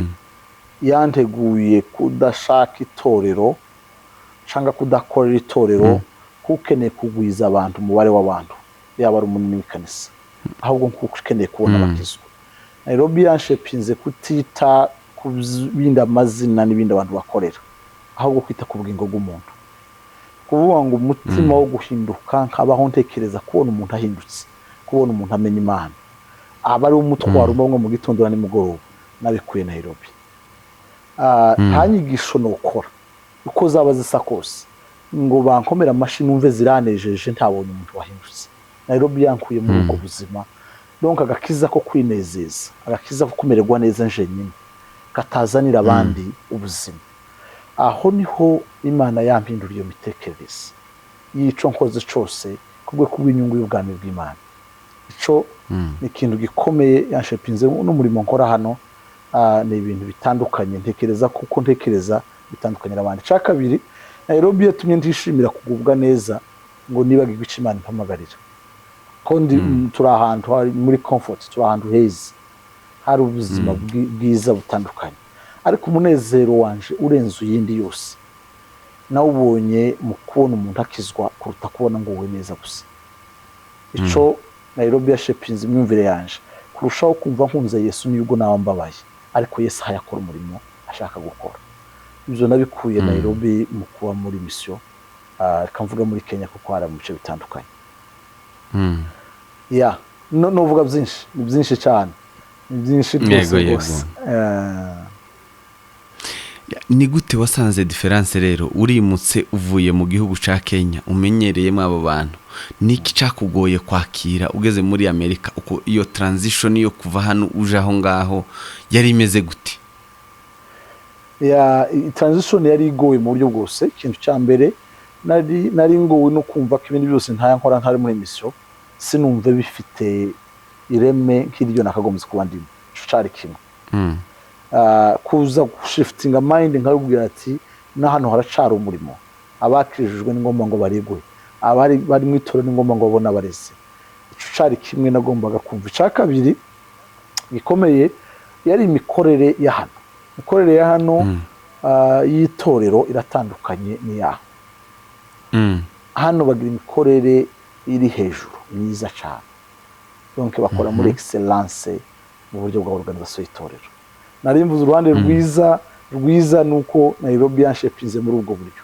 yanteguye kudashaka itorero cyangwa kudakorera itorero kukeneye kugwiza abantu umubare w'abantu yaba ari umunini w'ikanisa ahubwo nkuko ukeneye kubona bakizwa. Nairobi yanshepinze kutita ku bindi amazina n'ibindi abantu bakorera, ahubwo kwita ku bugingo bw'umuntu, kuvuga ngo umutima wo guhinduka nkabaho ntekereza kubona umuntu ahindutse, kubona umuntu amenya Imana, aba ari umutwaro umwe mu gitondo na nimugoroba nabikuye Nairobi. Nta nyigisho nokora uko zaba zisa kose ngo bankomera amashi numve ziranejeje ntabonye umuntu wahindutse. Nairobi yankuye muri ubwo buzima, donc agakiza ko kwinezeza, agakiza ko kumererwa neza nje nyine katazanira abandi ubuzima. Aho niho Imana yampindura iyo mitekerereze yico nkoze cyose kubwe kubw'inyungu y'ubwami bw'Imana. Ico ni ikintu gikomeye yanshepinze n'umurimo nkora hano. Ni ibintu bitandukanye ntekereza kuko ntekereza bitandukanye n'abandi. Cya kabiri, Nairobi yatumye ndishimira kugubwa neza ngo nibagirwe icyo Imana impamagarira, kondi turi ahantu muri comfort, turi ahantu heza, hari ubuzima bwiza butandukanye, ariko umunezero wanje urenze uyindi yose nawubonye mu kubona umuntu akizwa kuruta kubona ngo we neza gusa. Ico Nairobi yashepinze imyumvire yanje kurushaho kumva nkunze Yesu nibwo nawe mbabaye, ariko Yesu hayakora umurimo ashaka gukora. Ibyo nabikuye Nairobi mu kuba muri mission, kamvuga muri Kenya kuko hari mu bice bitandukanye. No vuga byinshi, ni byinshi cyane, ni byinshi rwose. Ni gute wasanze difference rero urimutse uvuye mu gihugu ca Kenya umenyereyemo abo bantu? Niki cakugoye kwakira ugeze muri Amerika, uko iyo transition yo kuva hano uje aho ngaho yari imeze gute? Transition yari igoye mu buryo bwose. Ikintu cya mbere nari ngowe no kumva ko ibindi byose ntaya nkora ntari muri mission, sinumve bifite ireme nk'iryo nakagombye kuba ndimo. Cari kimwe kuza gushiftinga mind nkabwira ati na hano haracara umurimo, abakirijwe n'ingomba ngo barigwe, bari mu itoro n'ingomba ngo babona bareze. Ico cari kimwe nagombaga kumva. Cya kabiri gikomeye yari imikorere ya hano. Imikorere ya hano y'itorero iratandukanye n'iyaho. Hano bagira imikorere iri hejuru myiza cyane, donc bakora muri excellence mu buryo bwa organisation y'itorero. Nari mvuze uruhande rwiza nuko Nairobi yanshepinze muri ubwo buryo,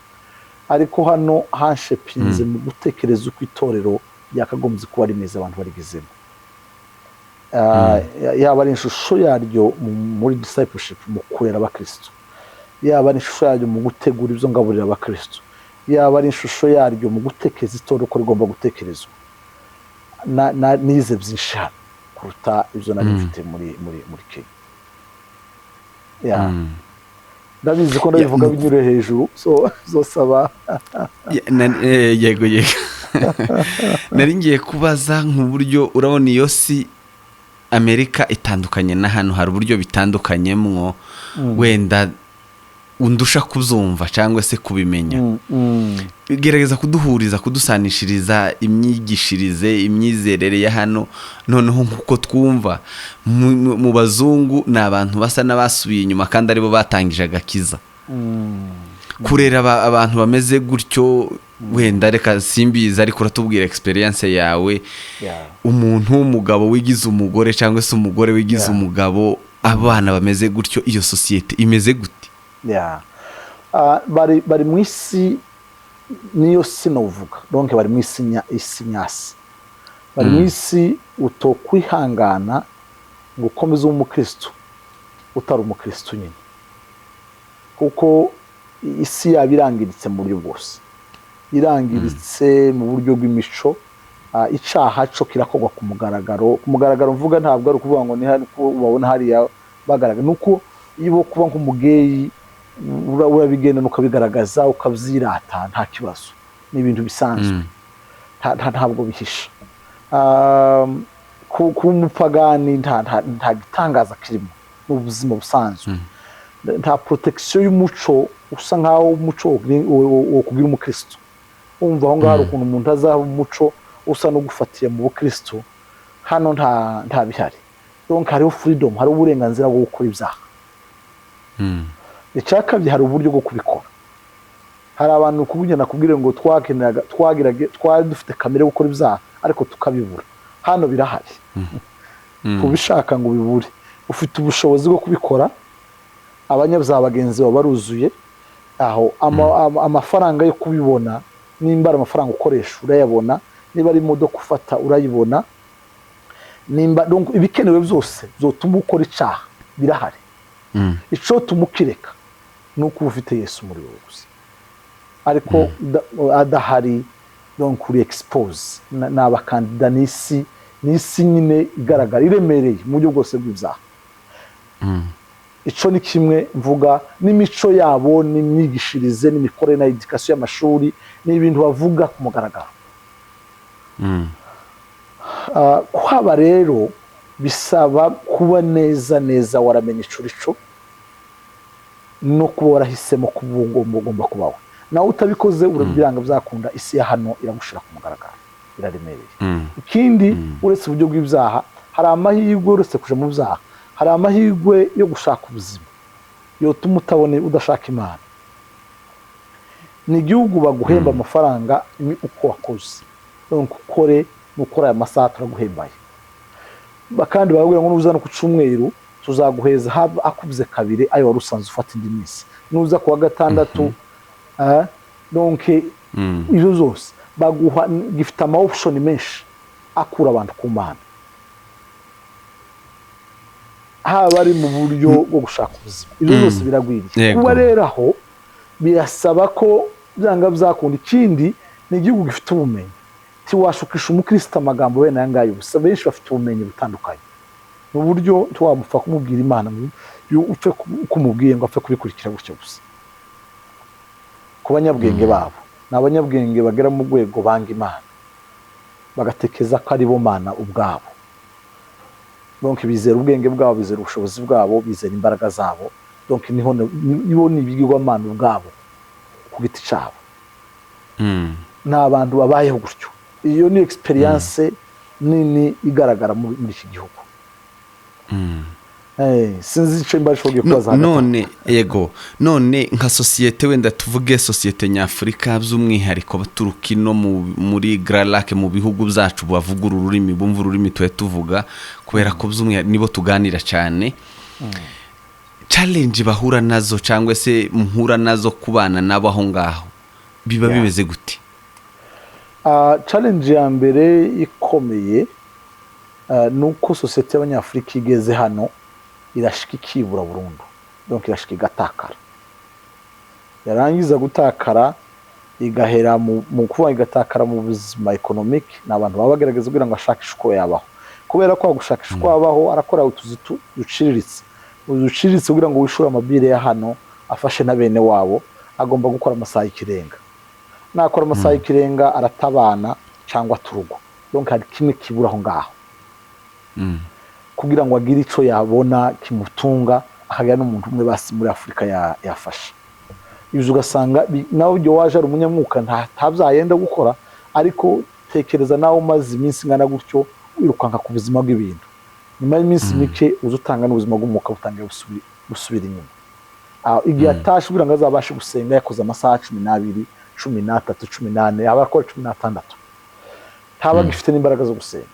ariko hano hanshepinze mu gutekereza uko itorero yakagombye kuba ari meza abantu barigezemo. Yaba ari ishusho yaryo muri discipleship mu kurera abakristo, yaba ari ishusho yaryo mu gutegura ibyo ngaburira abakristo, yaba ari ishusho yaryo mu gutekereza itorero ko rigomba gutekerezwa. Nize byinshi hano kuruta ibyo nari mfite muri Kenya. Ndabizi ko ndabivuga binyure hejuru, so zosaba yego nari ngiye kubaza nk'uburyo urabona iyo si Amerika itandukanye na hano, hari uburyo bitandukanyemwo wenda undusha kuzumva cyangwa se kubimenya. Gerageza kuduhuriza, kudusanishiriza imyigishirize, imyizerere ya hano, noneho nkuko twumva mu bazungu ni abantu basa n'abasubiye inyuma kandi aribo batangije agakiza. Kurera abantu bameze gutyo wenda reka simbiza, ariko uratubwira experience yawe. Umuntu w'umugabo wigize umugore cyangwa se umugore wigize umugabo, abana bameze gutyo, iyo societe imeze gute? Bari mu isi niyo sinovuga, donc bari mu isi nyasi, bari mu isi utokwihangana ngo ukomeze umukristo utari umukristo nyine, kuko isi yabirangiritse mu buryo bwose, irangiritse mu buryo bw'imico. Icaha cyo kirakogwa ku mugaragaro mvuga, ntabwo ari ukuvuga ngo ni hano ubabona hariya bagaragara, nuko iyo kuba nk'umugeyi urabigenda ukabigaragaza ukabyirata, nta kibazo, ni ibintu bisanzwe, ntabwo bihisha. Ku mupagani nta gitangaza kirimo, ni ubuzima busanzwe, nta protection y'umuco usa nkaho umuco wo kugira umukristo. Umva aho ngaho ukuntu umuntu azaba umuco usa no gufatiye mu bukristo, hano nta bihari. Donc hariho freedom, hari uburenganzira bwo gukora ibyaha. Icyakabye hari uburyo bwo kubikora. Hari abantu kubugena kubwire ngo twari dufite kamere yo gukora ibyaha ariko tukabibura. hano birahari kubishaka ngo bibure ufite ubushobozi bwo kubikora abanyabyaha bagenzi babo baruzuye aho amafaranga yo kubibona nimba ari amafaranga ukoresha urayabona niba ari imodoka ufata urayibona nimba ibikenewe byose zotuma ukora icyaha birahari icyo tumukireka ni uko ufite Yesu muri wowe gusa ariko adahari kuri expose ni abakandida n'isi nyine igaragara iremereye mu buryo bwose bw'ibyaha icyo ni kimwe mvuga n'imico yabo n'imyigishirize n'imikorere na edikasiyo y'amashuri n'ibintu bavuga ku mugaragaro kuhaba rero bisaba kuba neza waramenye icyo no kuba warahisemo kuba ugomba kubaho nawe utabikoze urabiranga byakunda isi ya hano iragushira ku mugaragaro iraremereye ikindi uretse uburyo bw'ibyaha hari amahirwe uretse kuja mu byaha hari amahirwe yo gushaka ubuzima yotuma utabone udashaka Imana ni igihugu baguhemba amafaranga ni uko wakoze ukore nukora aya masaha turaguhembaye kandi barabwira ngo nuza no ku cyumweru tuzaguheza akubize kabiri ayo wari usanzwe ufata indi minsi nuza kuwa gatandatu donc izo zose baguha gifite ama option menshi akura abantu ku Mana haba ari mu buryo bwo gushaka ubuzima izo zose biragwiriye kuba rero aho birasaba ko byanga byakunda ikindi ni igihugu gifite ubumenyi tiwashukisha umukristo amagambo bene aya ngayo gusa benshi bafite ubumenyi butandukanye mu buryo tiwamupfa kumubwira Imana upfe kumubwiye ngo apfe kubikurikira gutyo gusa ku banyabwenge babo ni abanyabwenge bagera mu rwego banga Imana bagatekereza ko ari bo Mana ubwabo donc bizera ubwenge bwabo bizera ubushobozi bwabo bizera imbaraga zabo donc niho nibigirwa Mana ubwabo ku giti cyabo n'abantu babayeho gutyo iyo ni experience nini igaragara muri iki gihugu sinzi icyo mbashoboye kubaza none none nka societe wenda tuvuge societe nyafurika by'umwihariko baturuka ino muri Grand Lac mu bihugu byacu bavuga ururimi bumva ururimi tuvuga kubera ko by'umwihariko nibo tuganira cyane challenge bahura nazo cyangwa se muhura nazo kubana nabo aho ngaho biba bimeze gute challenge ya mbere ikomeye nuko societe y'abanyafrika igeze hano irashika ikibura burundu donc irashika igatakara yarangiza gutakara igahera mu kuba igatakara mu buzima economic n'abantu baba bagerageza kugira ngo ashakishe uko yabaho kubera ko gushakisha uko yabaho arakora utuzi duciriritse kugira ngo wishura amabire ya hano afashe na bene wabo agomba gukora amasaha y'ikirenga nakora amasaha y'ikirenga aratabana cyangwa turugo donc hari kimwe kibura aho ngaho kugira ngo agire icyo yabona kimutunga akagira n'umuntu umwe basi muri Afurika yafasha ibyo ugasanga nawe ujya waje ari umunyamwuka ntabyayenda gukora ariko tekereza nawe umaze iminsi ingana gutyo wirukanka ku buzima bw'ibintu nyuma y'iminsi mike uza utanga n'ubuzima bw'umwuka butangiye gusubira inyuma igihe atashe kugira ngo azabashe gusenga yakoze amasaha 12 13 18 yaba akora 16 ntaba gifite n'imbaraga zo gusenga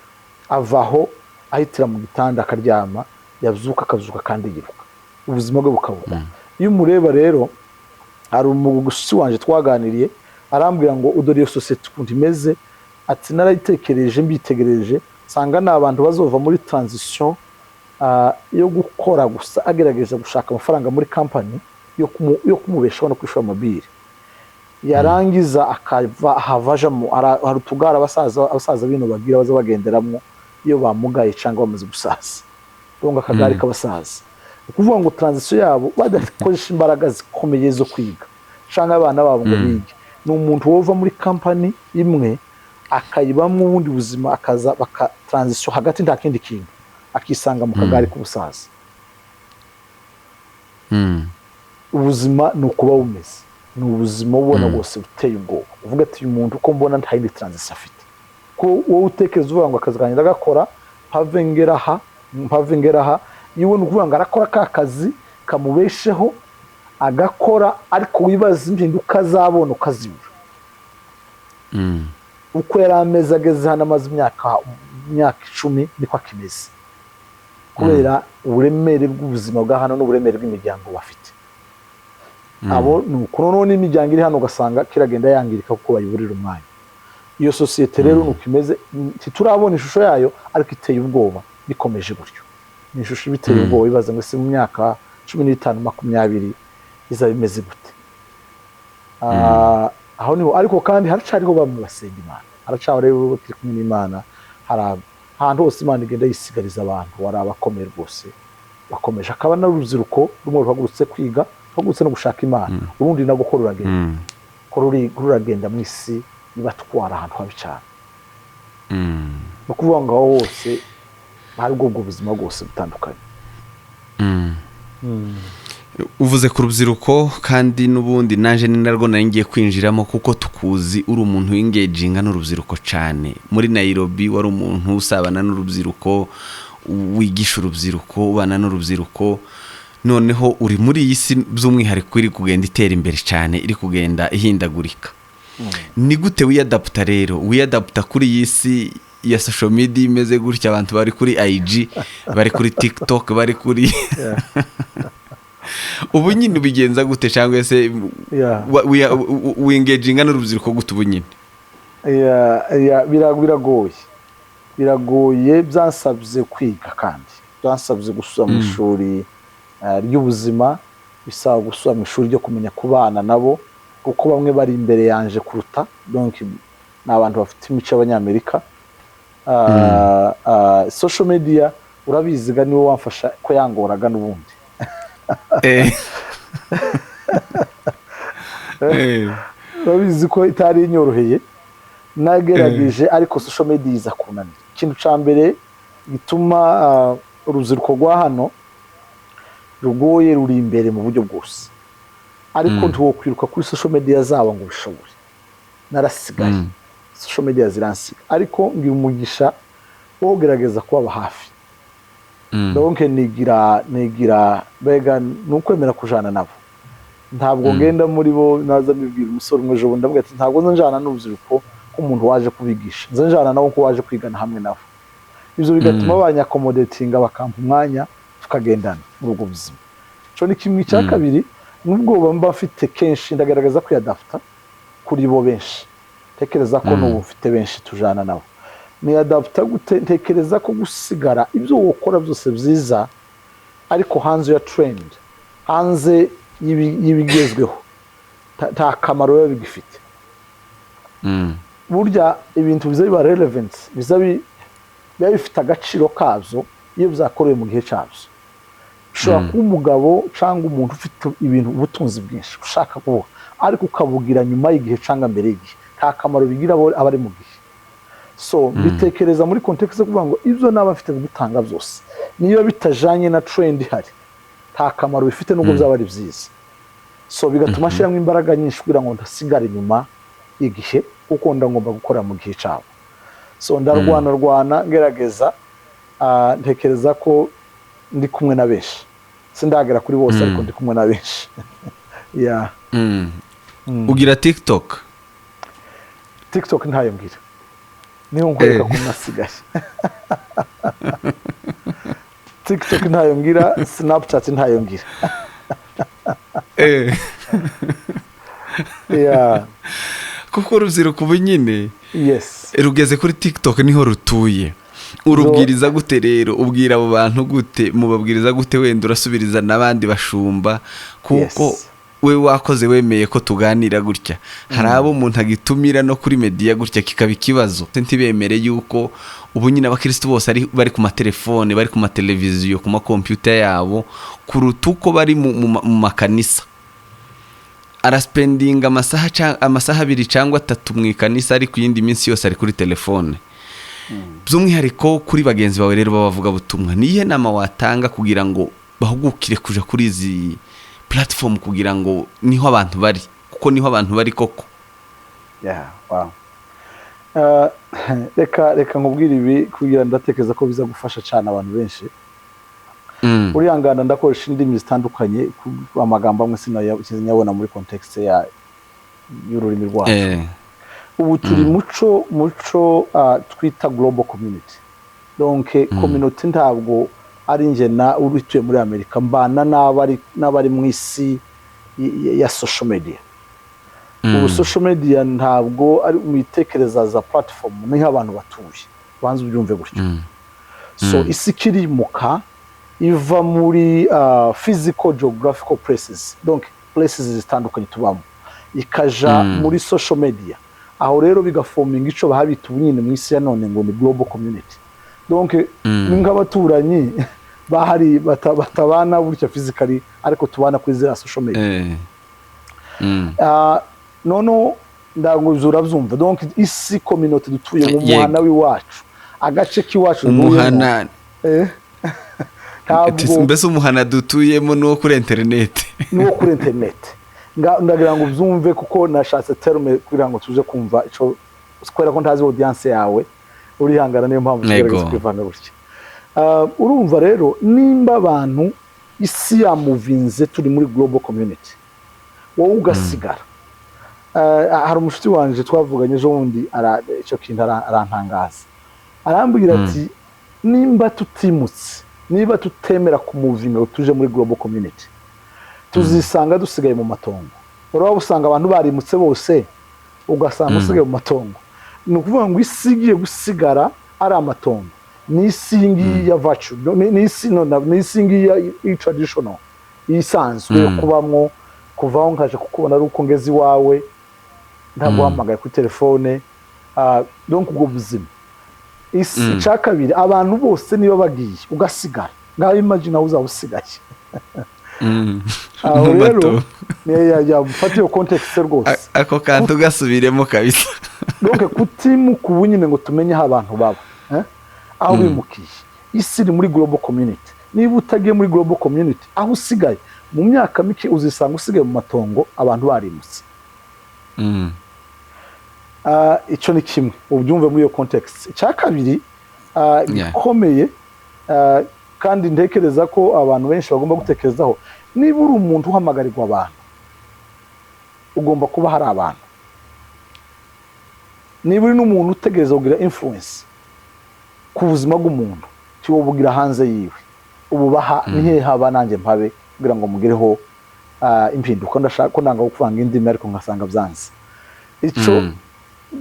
avaho ahitira mu gitanda akaryama yazuka akazuka kandi yiruka ubuzima bwe bukabuka iyo umureba rero hari umugusi wanje twaganiriye arambwira ngo udoriye societe kundi imeze ati narayitekereje mbitegereje sanga n'abantu bazova muri transition yo gukora gusa agerageza gushaka amafaranga muri company yo kumubeshaho no kwishura amabiri yarangiza akava havajamo arutugara abasaza bino bagira baza bagenderamo iyo bamugaye cyangwa bamaze gusaza donga akagari k'abasaza ukuvuga ngo transition yabo badakoresha imbaraga zikomeye zo kwiga cyangwa abana babo ngo bige ni umuntu wova muri company imwe akayibamwe ubundi buzima akaza baka transition hagati nta kindi kintu akisanga mu kagari k'ubusaza ubuzima ni ukuba bumeze ni ubuzima ubona bwose buteye ubwoba uvuga ati uyu muntu uko mbona nta yindi transition afite ko wowe utekereza uvuga ngo akazaganyira agakora mpavengeraha yiwe ni ukuvuga ngo arakora ka kazi kamubesheho agakora ariko wibaza impinduka azabona ukazibura uko yari ameze ageze hano amaze imyaka myaka 10 niko akimeze kubera uburemere bw'ubuzima bwa hano n'uburemere bw'imiryango bafite abo nuko none imiryango iri hano ugasanga kiragenda yangirika kuko bayiburira umwanya iyo societe rero nuko imeze titurabona ishusho yayo ariko iteye ubwoba bikomeje gutyo ni ishusho biteye ubwoba bibaza ngo se mu myaka 15 20 izaba imeze gute aho niho ariko kandi haracariho bamwe basenga Imana haracaho rero turi kumwe n'Imana ahantu hose Imana igenda yisigariza abantu wari abakomeye rwose bakomeje akaba n'urubyiruko rumwe ruhagurutse kwiga ruhagurutse no gushaka Imana urundi nago ko ruragenda ruragenda mu isi nibatwara ahantu habi cyane no kuvuga ngo aho hose hari ubwo buzima bwose butandukanye uvuze ku rubyiruko kandi n'ubundi naje ninarwo ngiye kwinjiramo kuko tukuzi uri umuntu w'ingeginga n'urubyiruko cyane muri Nairobi wari umuntu usabana n'urubyiruko wigisha urubyiruko ubana n'urubyiruko noneho uri muri iyi si by'umwihariko iri kugenda itera imbere cyane iri kugenda ihindagurika ni gute wiyadapta rero wiyadapta kuri iyi si ya social media imeze gutya abantu bari kuri IG bari kuri TikTok bari kuri ubu nyine ubigenza gute cyangwa se wingeginga n'urubyiruko gute ubu nyine biragoye byansabye kwiga kandi byansabye gusubira mu ishuri ry'ubuzima bisaba gusubira mu ishuri ryo kumenya kubana nabo kuko bamwe bari imbere yanje kuruta donc n'abantu bafite imico y'Abanyamerika social media urabiziga niwe wamfasha ko yangoraga n'ubundi urabizi ko itari inyoroheye nagerageje ariko social media iza kunanira ikintu ca mbere gituma urubyiruko rwa hano rugoye ruri imbere mu buryo bwose ariko ntiwokwiruka kuri social media zabo ngo bishobore narasigaye social media ziransiga ariko ngira umugisha wo gerageza kubaba hafi donc nigira bega nukwemera kujana nabo ntabwo ngenda muri bo naza bibwira umusore umwe jobo ndavuga ati ntabwo nzanjana n'urubyiruko umuntu waje kubigisha nzanjana nabo ko waje kwigana hamwe nabo ivyo bigatuma abanyakomodatinga bakampa umwanya tukagendana muri ubwo buzima cyo ni kimwe cya kabiri nubwo bamba bafite kenshi ndagaragaza kwiyadapta kuri bo benshi tekereza ko n'ubu ufite benshi tujana nabo ni adapta gute tekereza ko gusigara ibyo wokora byose byiza ariko hanze ya trend hanze y'ibigezweho ta kamaro yo bigifite burya ibintu biza biba relevant biza bifite agaciro kazo iyo byakorewe mu gihe cyabyo ushobora kuba umugabo cyangwa umuntu ufite ibintu ubutunzi bwinshi ushaka kuvuga ariko ukabugira nyuma y'igihe cyangwa mbere y'igihe nta kamaro bigira abari mu gihe so bitekereza muri context yo kuvuga ngo ibyo naba mfite gutanga byose niyo bitajanye na trend ihari nta kamaro bifite nubwo byaba ari byiza so bigatuma ashiramo imbaraga nyinshi kugira ngo ndasigare inyuma y'igihe kuko ndagomba gukora mu gihe cyabo so ndarwana gerageza ntekereza ko ndi kumwe na benshi sindagera kuri bose ariko ndi kumwe na benshi yeah ugira TikTok ntayo ngira niho nkoreka ko nasigaye TikTok ntayo ngira Snapchat ntayo ngira yeah kuko urubyiruko ubu nyine yes rugeze kuri TikTok niho rutuye urubwiriza gute rero ubwira abo bantu gute mubabwiriza gute wenda urasubiriza n'abandi bashumba kuko we wakoze wemeye ko tuganira gutya hari abo umuntu agitumira no kuri media gutya kikaba ikibazo ntibemere yuko ubu nyine abakristo bose bari ku matelefone bari ku mateleviziyo ku makompyuta yabo kuruta uko bari mu makanisa araspendinga amasaha 2 cyangwa 3 mu ikanisa ariko yindi minsi yose ari kuri telefone by'umwihariko kuri bagenzi bawe rero bavuga butumwa niye nama watanga kugira ngo bahugukire kuja kuri izi platform kugira ngo niho abantu bari kuko niho abantu bari koko wow reka nkubwira ibi kugira ndatekereza ko biza gufasha cyane abantu benshi uriyangana ndakoresha indimi zitandukanye amagambo amwe sinayabona muri context y'ururimi rwacu ubu turi muco twita global community donc community ntabwo ari nge na urituye muri Amerika, mbana n'abari mu isi ya social media. Ubu social media ntabwo ari umitekereza za platform, ni abantu batuye banze ubyumve gutyo. So isi kirimuka iva muri physical geographical places, donc places zitandukanye tubamo, ikaja muri social media. Aho rero bigaforminga ico bahabita ubunyine mu isi ya none ngo ni global community. Donc nk'abaturanyi bahari batabana burya physically ariko tubana kuri zira social media. Nono ndaguzura byumva. Donc isi community dutuye mu muhana w'iwacu, agace k'iwacu umuhana mbese umuhana dutuyemo no kuri internet ndagira ngo byumve kuko nashatse terme kugira ngo tuze kumva ico kwera ko ntazi audience yawe uri hangana niyo mpamvu tugerageza kwivanga gutya. Urumva rero nimba abantu isi ya muvinze turi muri global community wowe ugasigara. Hari umushuti wanje twavuganye ejo wundi ico kintu arantangaza, arambwira ati nimba tutimutse, niba tutemera kumuvinga tuje muri global community, tuzisanga dusigaye mu matongo. Uraba usanga abantu barimutse bose ugasanga usigaye mu matongo. Ni ukuvuga ngo isi igiye gusigara ari amatongo. Ni isi ngiyi ya virtue, ni isi ngiyi ya traditional, isanzwe kubamwo, kuvaho nkaje kukubona ari uko ngeze iwawe, ntaguhamagaye kuri telefone. Donc ubwo buzima isi cakabiri abantu bose niba bagiye ugasigara, ngaho imagine aho uzawusigaye. Aho rero ya mfatiye context rwose ako kantu gasubiremo kabisa. Donc kutimuka ubunyine ngo tumenye aho abantu baba, aho bimukiye. Isi iri muri global community. Niba utagiye muri global community, aho usigaye mu myaka mike uzisanga usigaye mu matongo abantu barimutse. Ico ni kimwe ubyumve muri iyo context. Cyakabiri gikomeye kandi ntekereza ko abantu benshi bagomba gutekerezaho, niba uri umuntu uhamagarirwa abantu ugomba kuba hari abantu. Niba uri n'umuntu utegereza kugira influence ku buzima bw'umuntu cyo bugira hanze yiwe, ububaha nihe haba nanjye mpabe kugira ngo mugireho impinduka. Ndashaka ko nanga gukuvanga indimi ariko ngasanga byanze ico.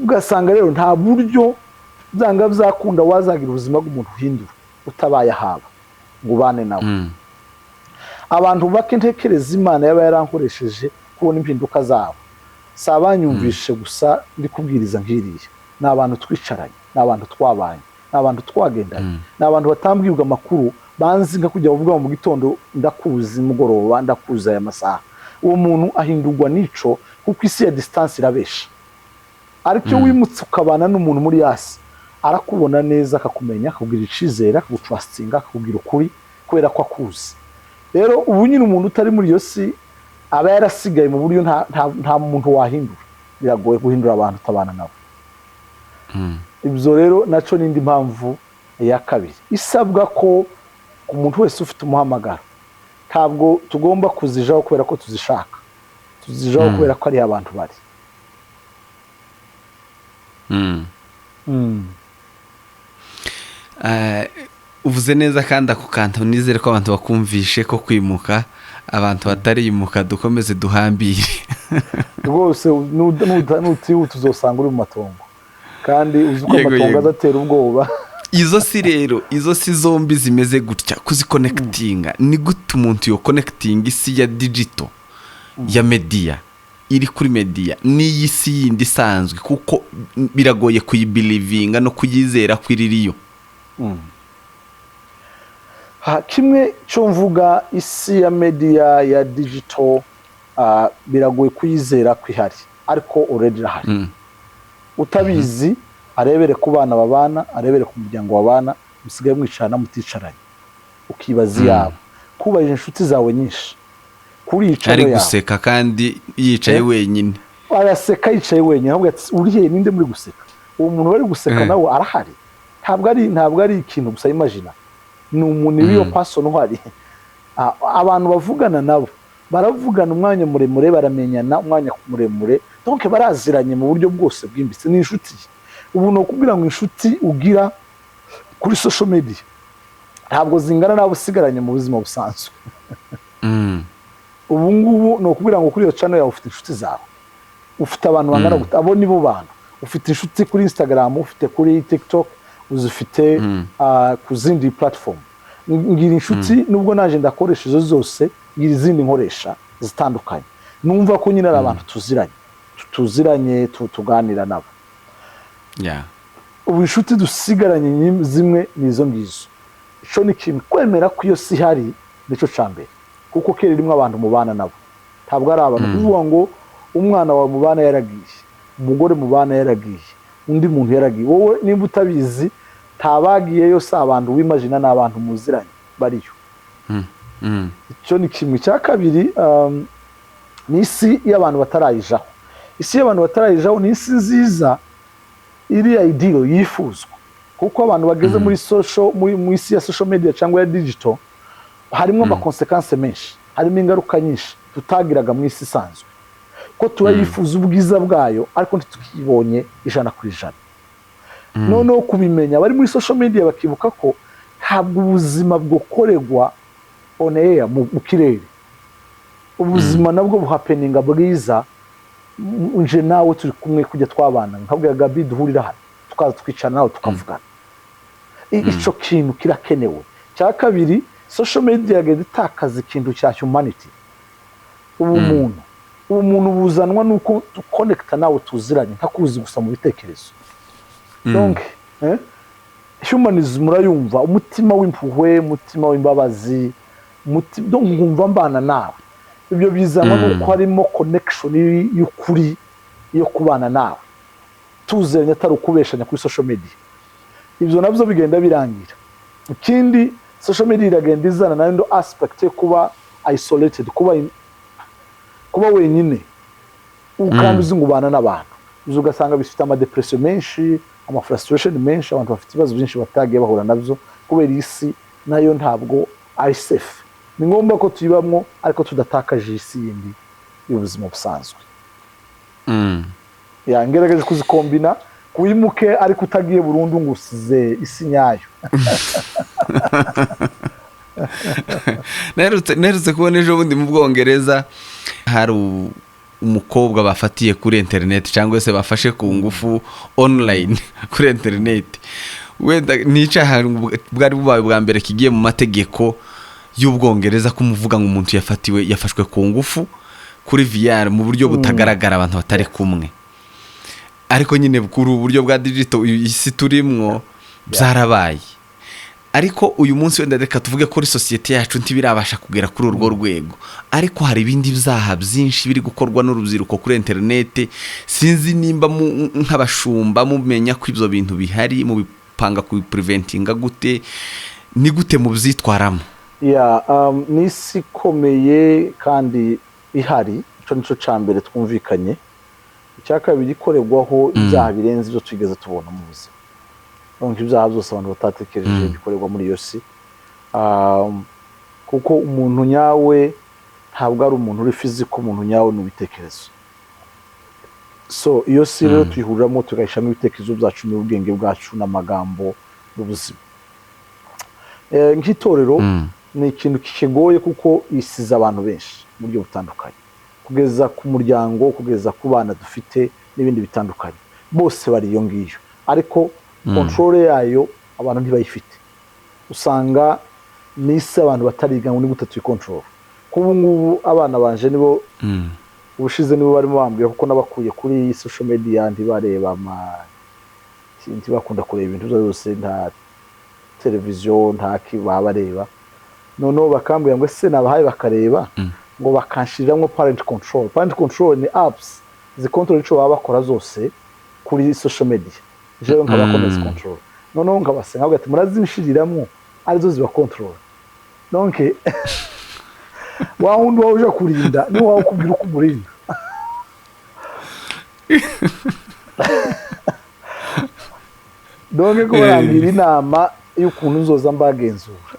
Ugasanga rero nta buryo byanga byakunda wazagira ubuzima bw'umuntu uhindura utabaye haba ngo bane nawe. Abantu bakentekereza Imana yaba yarankoresheje kubona impinduka zabo, sabanyumvishe gusa ndi kubwiriza nkiriye. N'abantu twicaranye, n'abantu twabanye, n'abantu twagendanye, n'abantu batambwirwa amakuru banzi nka kujya uvuga mu gitondo ndakuzi, mugoroba ndakuza aya masaha. Uwo muntu ahindurwa nico kuko isi ya distance irabesha. Ariko wimutse ukabana n'umuntu muri yasi, arakubona neza, akakumenya, akubwira icizere, akagutrustinga, akubwira ukuri kubera ko akuzi. Rero ubu nyine umuntu utari muri iyo si aba yarasigaye mu buryo nta muntu wahindura. Biragoye guhindura abantu utabana nabo. Ibyo rero naco nindi mpamvu ya kabiri isabwa ko umuntu wese ufite umuhamagaro ntabwo tugomba kuzijaho kubera ko tuzishaka, tuzijaho kubera ko ari abantu bari. Uvuze neza kandi ako kantu nizere ko abantu bakumvishe ko kwimuka abantu batarimuka dukomeze duhambire rwose. Nutihuta uzosanga uri mu matongo kandi uzi ko amatongo azatera ubwoba. Izo si rero, izo si zombi zimeze gutya kuziconnectinga. Ni gute umuntu yo connecting isi ya digital ya media iri kuri media n'iyi si yindi isanzwe, kuko biragoye kuyibelivinga no kuyizera kwiririyo. Kimwe cyo mvuga isi ya media ya digital biragoye kuyizera kwihari, ariko already rahari. Utabizi arebere ku bana babana, arebere ku muryango wabana, musigaye mwicarana muticaranye, ukibaza yabo kubaje inshuti zawe nyinshi kuri icaro yawe, ari guseka kandi yicaye wenyine. Araseka yicaye wenyine, ahubwo ati urihe ninde muri guseka? Uwo muntu bari guseka nawe arahari. Ntabwo ari ikintu gusa imagine, ni umuntu wiyo person uhari. Abantu bavugana nabo baravugana umwanya muremure, baramenyana umwanya muremure, donc baraziranye mu buryo bwose bwimbitse. Ni inshuti. Ubu no kubwira ngo inshuti ugira kuri social media ntabwo zingana n'abo usigaranye mu buzima busanzwe. Ubu ngubu ni ukubwira ngo kuri iyo channel yawe ufite inshuti zawe, ufite abantu bangana gute, abo nibo bantu. Ufite inshuti kuri Instagram, ufite kuri TikTok, uzifite ku zindi platform. Ngira inshuti nubwo naje ndakoresha izo zose, ngira izindi nkoresha zitandukanye. Numva ko nyine ari abantu tuziranye tuganira nabo. Ubu inshuti dusigaranye zimwe nizo ngizo. Ico ni kimwe, kwemera ko iyo si hari nico cambere, kuko kera rimwe abantu mubana nabo, ntabwo ari abantu kuvuga ngo umwana wa mubana yaragiye, umugore mubana yaragiye, undi muntu yaragiye. Wowe nimba utabizi tabagiyeyo si abantu wimagina n'abantu muziranye bariyo. Ico ni kimwe. Cya kabiri, ni isi y'abantu batarayijaho. Isi y'abantu batarayijaho ni isi nziza iri ideal yifuzwa, kuko abantu bageze muri social mu isi ya social media cyangwa ya digital harimo amakonsekanse menshi, harimo ingaruka nyinshi tutagiraga mu isi isanzwe, ko turayifuza ubwiza bwayo ariko ntitukibonye 100%. Noneho kubimenya bari muri social media bakibuka ko ntabwo ubuzima bwo koregwa on air mu kirere, ubuzima nabwo buhapeninga bwiza. Nje nawe turi kumwe kujya twabana, nkabwira Gabi duhurira hano tukaza twicana nawe tukavugana. Ico kintu kirakenewe. Cya kabiri, social media yageze itakaza ikintu cya humanity, umuntu buzanwa nuko connecta nawe tuziranye ntakuzi gusa mu bitekerezo. Donc humanism murayumva, umutima w'impuhwe, umutima w'imbabazi, donc ngumva mbana nawe. Ibyo bizanwa nuko harimo connection y'ukuri yo kubana nawe, tuzeranye atari ukubeshanya kuri social media. Ibyo nabyo bigenda birangira. Ikindi, social media iragenda izana nayo aspect yo kuba isolated, kuba wenyine ukandi uzi ngubana n'abantu. Uzo ugasanga bifite ama depression menshi, ama frustration menshi, abantu bafite ibibazo byinshi batagiye bahura nabyo kubera isi nayo ntabwo ari safe. Ni ngombwa ko tuyibamwo ariko tudatakaje isi yindi y'ubuzima busanzwe. Ngerageje kuzikombina, kuyimuke ariko utagiye burundu ngo usize isi nyayo. Nerutse kubona ejo bundi mu Bwongereza hari umukobwa bafatiye kuri internet cyangwa se bafashe ku ngufu online kuri internet. Wenda nica bwari bubaye bwa mbere kigiye mu mategeko y'Ubwongereza kumuvuga ngo umuntu yafashwe ku ngufu kuri VR mu buryo butagaragara, abantu batari kumwe. Ariko nyine kuri uburyo bwa digital isi turimwo byarabaye. Ariko uyu munsi wenda reka tuvuge ko societe yacu ntibirabasha kugera kuri urwo rwego, ariko hari ibindi byaha byinshi biri gukorwa n'urubyiruko kuri internet. Sinzi nimba nk'abashumba mumenya ko ibyo bintu bihari, mu bipanga ku preventinga gute, ni gute mu byitwaramo? Nisi komeye kandi ihari. Ico nico cambere twumvikanye. Icyakabiri ikorerwaho ibyaha birenze ibyo twigeze tubona mu buzima. Donc ibyaha byose abantu batatekereje bikorerwa muri iyo si. Kuko umuntu nyawe ntabwo ari umuntu uri physical, umuntu nyawe n'ubitekerezo. So iyo si rero tuyihuriramo tugahishamo ibitekerezo byacu n'ubwenge bwacu n'amagambo n'ubuzima. Nk'itorero ni ikintu kigoye kuko isize abantu benshi mu buryo butandukanye, kugeza ku muryango, kugeza ku bana dufite n'ibindi bitandukanye. Bose bari iyo ngiyo, ariko control yayo abantu ntibayifite. Usanga nise abantu batariga ngo ni gute tuyikontrol. Kubu ngubu abana banje nibo ubushize nibo barimo bambwiye kuko nabakuye kuri social media ntibareba ntibakunda kureba ibintu byose, nta televiziyo nta kibabareba. Noneho bakambwira ngo ese nabahaye bakareba ngo bakanshiriramo parent control. Parent control ni apps zikontrol ico baba bakora zose kuri social media. Jewe nkabakomeza control. Noneho nkabasenga ngo ati murazimshiriramwo arizo ziba control. Donc wawundi waje kurinda ni wawo kubwira uko umurinda. Donc ko barangira inama y'ukuntu nzoza mbagenzura,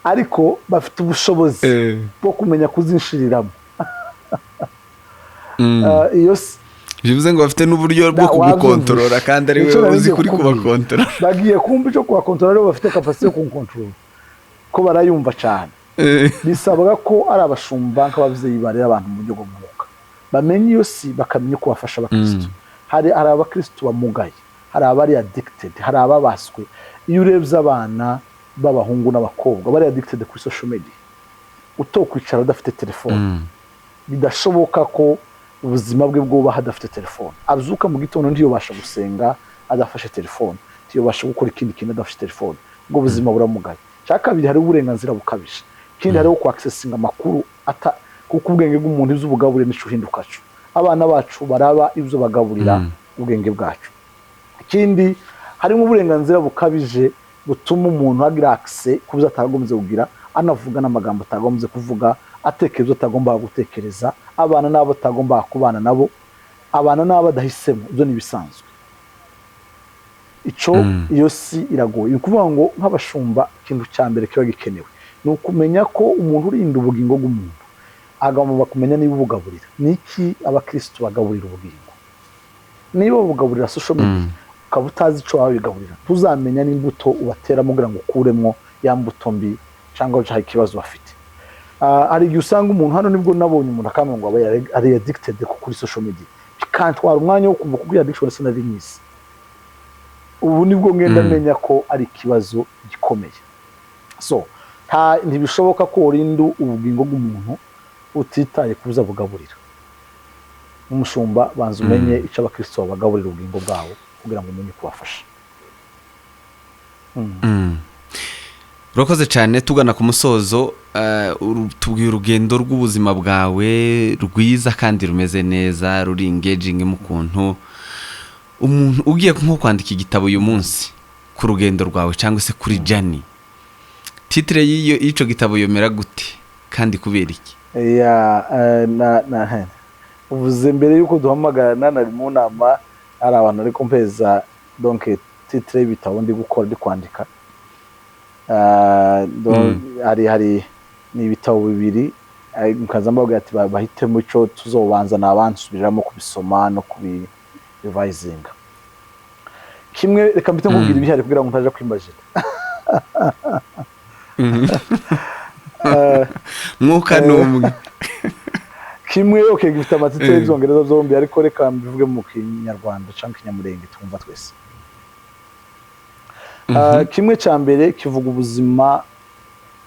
ariko bafite ubushobozi bwo kumenya kuzinshiriramo. bivuze ngo bafite n'uburyo bwo kugukontorora kandi ari we uzi kuri kubakontorora. Bagiye kumva icyo kubakontorora rero bafite kapasite yo kukontorora ko barayumva cyane. Bisabwa ko ari abashumba nk'ababyeyi barera abantu mu buryo bw'umwuka bamenye iyo si bakamenya uko bafasha abakristo. Hari abakristo bamugaye, hari abari addicted, hari ababaswe. Iyo urebye abana b'abahungu n'abakobwa bari addicted kuri social media, utokwicara udafite telefone, bidashoboka ko ubuzima bwe bwubaha adafite telefone. Abyuka mu gitondo ntiyobasha gusenga adafashe telefone, ntiyobasha gukora ikindi kintu adafashe telefone, ubwo ubuzima buramugaye. Cya kabiri hari uburenganzira bukabije, ikindi hariho ku accessinga amakuru kuko ubwenge bw'umuntu iby'ubugaburire n'icyo uhindukacu. Abana bacu baraba ibyo bagaburira ubwenge bwacu. Ikindi harimo uburenganzira bukabije butuma umuntu agira access ku byo atagombye kugira, anavuga n'amagambo atagombye kuvuga, atekereza atagomba gutekereza, abana nabo atagomba kubana nabo, abana nabo adahisemo. Ibyo ni bisanzwe. Ico iyo si iragoye. Ni ukuvuga ngo nk'abashumba ikintu cya mbere kiba gikenewe ni ukumenya ko umuntu urinda ubugingo bw'umuntu agomba kumenya niba ubugaburira niki. Abakristo bagaburira ubugingo, niba ubugaburira social media ukaba utazi ico wabigaburira, tuzamenya n'imbuto ubateramo kugira ngo ukuremwo ya mbuto mbi cyangwa ucaho ikibazo bafite. Hari igihe usanga umuntu hano nibwo nabonye umuntu akamenya ngo ari addicted kuri social media, bikantwara umwanya wo kumva kubwira addiction sinari nyisi. Ubu nibwo ngenda menya ko ari ikibazo gikomeye. So ntibishoboka ko urinda ubugingo bw'umuntu utitaye kubuza bugaburira. Umushumba banza umenye icyo abakristo bagaburira ubugingo bwabo kugira ngo umenye kubafasha. Urakoze cyane. Tugana ku musozo, tubwiye urugendo rw'ubuzima bwawe rwiza kandi rumeze neza, ruri engaging mu kuntu umuntu ugiye nko kwandika igitabo uyu munsi ku rugendo rwawe cyangwa se kuri journey, titre y'ico gitabo yomera gute kandi kubera iki? Uvuze mbere yuko duhamagara nari mu nama, hari abantu ariko mpeza donc titre y'ibitabo ndi gukora ndi kwandika. Hari ni ibitabo bibiri, mukaza mbabwira ati bahitemo ico tuzobanza nabansubiramo kubisoma no kubi revising. Kimwe reka mbite nkubwira ibihari kugira ngo ntaje kwimbagira. Mwuka numwe. Kimwe gifite amatitire y'Ibyongereza zombi, ariko reka mbivuge mu Kinyarwanda cyangwa Kinyamurenge twumva twese. Kimwe cya mbere kivuga ubuzima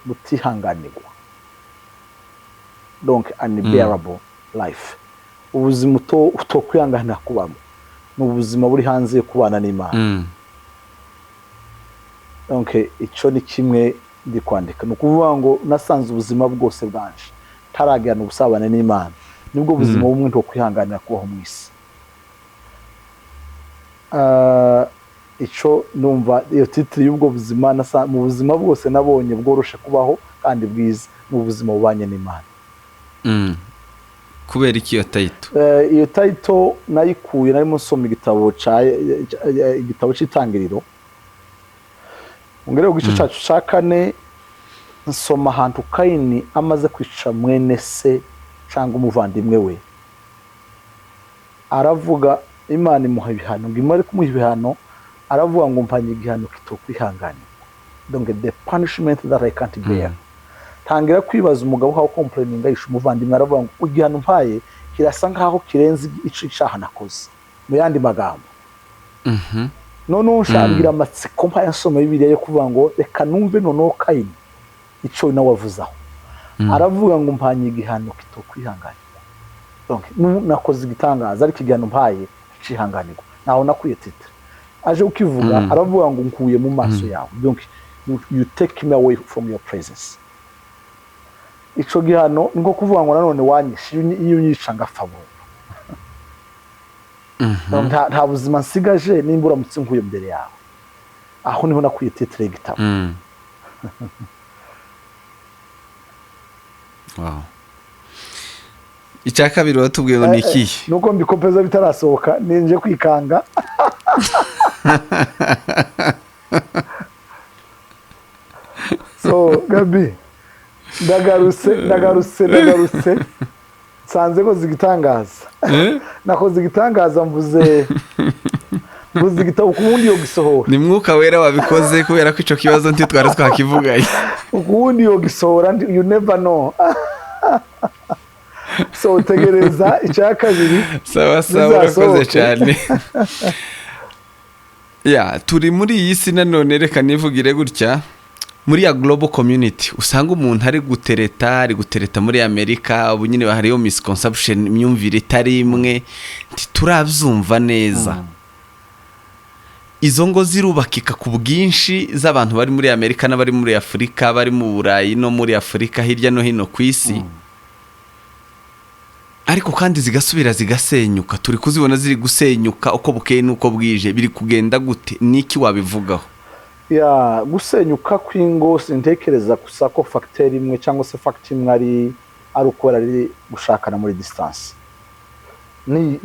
butihanganirwa, donc unbearable life. Ubuzima utokwihanganira kubamo, ni ubuzima buri hanze yo kubana n'Imana. Donc icyo ni kimwe ndi kwandika. Ni ukuvuga ngo nasanze ubuzima bwose bwanje taragirana ubusabane n'Imana, nibwo buzima bumwe nto kwihanganira kubaho mu isi. Icyo numva iyo titre y'ubwo buzima mu buzima bwose nabonye bworoshe kubaho kandi bwiza mu buzima bubanye n'Imana. Kubera iki iyo title? Iyo title nayikuye narimo nsoma igitabo cy'Itangiriro, ngere gice cyacu cya 4, nsoma ahantu Kayini amaze kwica mwene se cyangwa umuvandimwe we. Aravuga Imana imuha ibihano, ngo imare kumuha ibihano, aravuga ngo mpanye igihano kitokwihanganirwa, donc the punishment that I can't bear. Tangira kwibaza umugabo hawo complaining ayisha umuvandimwe, aravuga ngo igihano mpaye kirasa nkaho kirenze icaha nakoze. Mu yandi magambo, none ushambira amatsiko mpaye nsoma Bibiliya yo kuvuga ngo reka numve noneho Kayini ico nawe avuzaho. Aravuga ngo mpanye igihano kitokwihanganirwa, donc nakoze igitangaza ariko igihano mpaye cihanganirwa. Naho nakwiye titre aje ukivuga, aravuga ngo nkuye mu maso yawe, donc you take me away from your presence. Ico gihano ngo kuvuga ngo nanone wanyishe iyo unyica ngapfa burundu. Nta buzima nsigaje nimbura mutsi nkuye mbere yawe. Aho niho nakwiye titre y'igitabo. Wow. Icya kabiri watubwiye ngo ni ikihe? Nuko mbikopeza bitarasohoka ninje kwikanga. So Gabi, ndagarutse nsanze ko zigitangaza nakoze igitangaza mvuze igitabo ukubundi yo gisohora ni mwuka wera wabikoze kubera ko ico kibazo ntitwara twakivuganye ukubundi yo gisohora you never know so tegereza icya kabiri sawa urakoze cyane ya turi muri iyi si nanone reka nivugire gutya muri ya global community usanga umuntu ari gutereta muri Amerika ubu nyine hariyo misconception imyumvire itari imwe turabyumva neza izo ngo zirubakika ku bwinshi z'abantu bari muri Amerika n'abari muri Afurika bari mu Burayi no muri Afurika hirya no hino ku isi ariko kandi zigasubira zigasenyuka turi kuzibona ziri gusenyuka uko bukeye nuko bwije biri kugenda gute niki wabivugaho ya gusenyuka kw'ingo sintekereza gusa ko facteur imwe cyangwa se factor imwe ari uko ari gushakana muri distance ni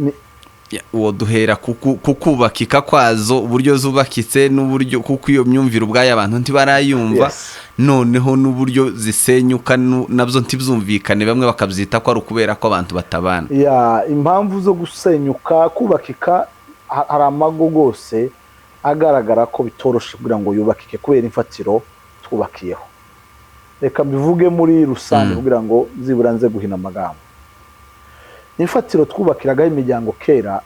uwo duhera kukubakika kwazo uburyo zubakitse n'uburyo kuko iyo myumvire ubwaye abantu ntibarayumva noneho n'uburyo zisenyuka nabyo ntibyumvikane bamwe bakabyita ko ari ukubera ko abantu batabana ya impamvu zo gusenyuka kubakika hari amago gose agaragara ko bitoroshe kugira ngo yubakike kubera imfatiro twubakiyeho reka mbivuge muri rusange kugira ngo ziburanze guhina amagambo imfatiro twubakiraga imiryango kera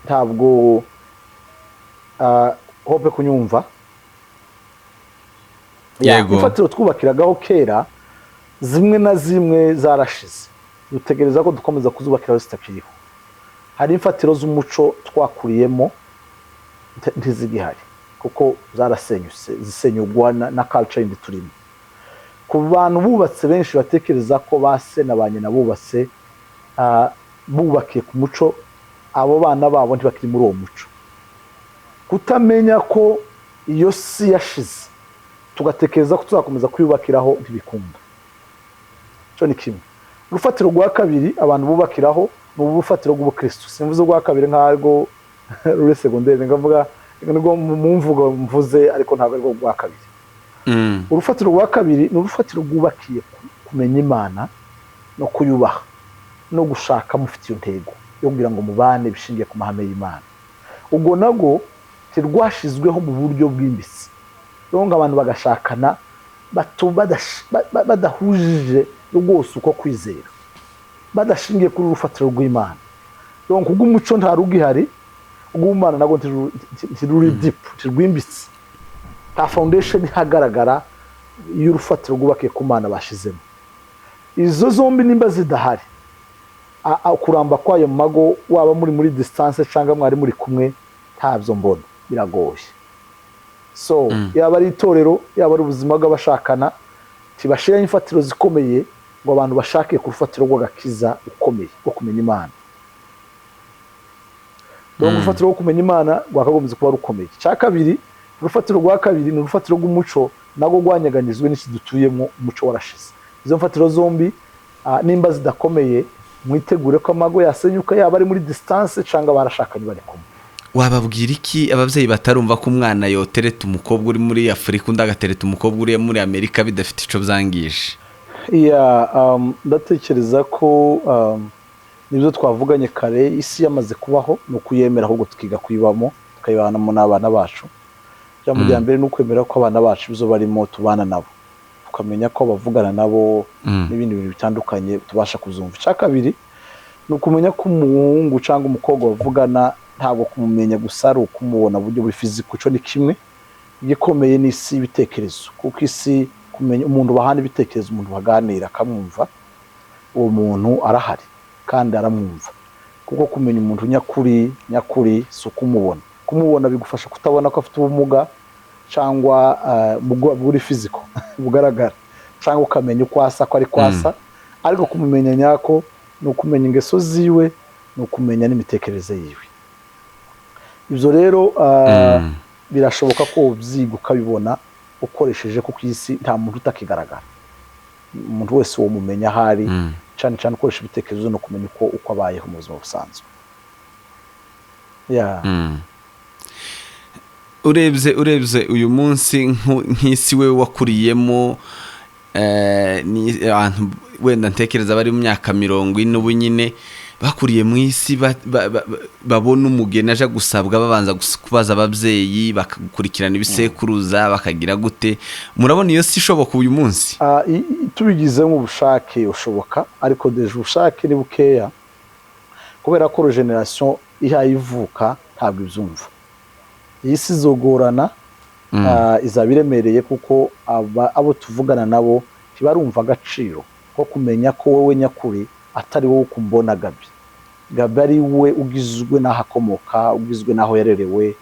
ntabwo hope kunyumva yego imfatiro twubakiragaho kera zimwe na zimwe zarashize dutegereza ko dukomeza kuzubakiraho zitakiriho hari imfatiro z'umuco twakuriyemo ntizigihari kuko zarasenyutse zisenyugwa na culture indi turimo ku bantu bubatse benshi batekereza ko base na ba nyina bubatse bubakiye ku muco abo bana babo ntibakiri muri uwo muco kutamenya ko iyo si yashize tugatekereza ko tuzakomeza kwiyubakiraho ntibikunda cyo ni kimwe urufatiro rwa kabiri abantu bubakiraho ni urufatiro rw'ubukristo simvuze rwa kabiri nkarwo ruri secondaire ngavuga ngo mu mvugo mvuze ariko ntabwo ari rwa kabiri urufatiro rwa kabiri ni urufatiro rwubakiye kumenya Imana no kuyubaha no gushaka mufite intego yo kugira ngo mubane bishingiye ku mahame y'Imana ubwo nago tirwashizweho mu buryo bw'imbisi rero abantu bagashakana badahujije rwose uko kwizera badashingiye kuri urufatiro rw'Imana rero kubw'umuco nta rugihari ubw'Imana nago tiruri deep tirwimbitse ta foundation ihagaragara y'urufatiro rwubakiye ku Mana bashizemo izo zombi nimba zidahari kuramba kwayo mago waba muri distance cyangwa mwari muri kumwe ntabyo mbona biragoye so yaba ari itorero yaba ari ubuzima bw'abashakana tibashira imfatiro zikomeye ngo abantu bashake ku rufatiro rw'agakiza ukomeye rwo kumenya Imana donc urufatiro rwo kumenya Imana rwakagombye kuba rukomeye cya kabiri urufatiro rwa kabiri ni urufatiro rw'umuco nago rwanyaganyizwe n'iki dutuyemo umuco warashize izo mfatiro zombi nimba zidakomeye mwitegure ko amago yasenyuka yaba ari muri distance cyangwa barashakanye bari kumwe wababwira iki ababyeyi batarumva ko umwana yotereta umukobwa uri muri Afurika undi agatereta umukobwa uri muri Amerika bidafite ico byangije ndatekereza ko nibyo twavuganye kare isi yamaze kubaho no kuyemera ahubwo tukiga kuyibamo tukayibanamo n'abana bacu cyangwa mbere no kwemera ko abana bacu bizo barimo tubana nabo tukamenya ko bavugana nabo n'ibindi bintu bitandukanye tubasha kuzumva cya kabiri ni ukumenya ko umuhungu cyangwa umukobwa bavugana ntabwo kumumenya gusa ari ukumubona buryo buri physical cyo ni kimwe igikomeye n'isi ibitekerezo kuko isi kumenya umuntu bahana ibitekerezo umuntu baganira akamwumva uwo muntu arahari kandi aramwumva kuko kumenya umuntu nyakuri so kumubona bigufasha kutabona ko afite ubumuga cyangwa buri physical bugaragara cyangwa ukamenya uko asa ko ari kwasa ariko kumumenya nyako no kumenya ingeso ziwe no kumenya n'imitekerereze yiwe ibyo rero birashoboka ko ubyiga ukabibona ukoresheje kuko isi nta muntu utakigaragara umuntu wese wo mumenya hari cyane cyane ukoresha ibitekerezo no kumenya uko abayeho mu buzima busanzwe urebye uyu munsi nk'isi we wakuriyemo ni abantu wenda ntekereza bari mu myaka 40 ubu nyine bakuriye mu isi babona umugeni aje gusabwa babanza kubaza ababyeyi bakakurikirana ibisekuruza bakagira gute murabona iyo si ishoboka uyu munsi tubigize nk'ubushake ushoboka ariko deje ubushake ni bukeya kubera ko generation ihayivuka ntabwo ibyumva iyi si izogorana izaba iremereye kuko abo tuvugana nabo ntibarumva agaciro ko kumenya ko wowe nyakuri atari wowe kumbona Gabi ari we ugizwe n'aho akomoka ugizwe n'aho yarerewe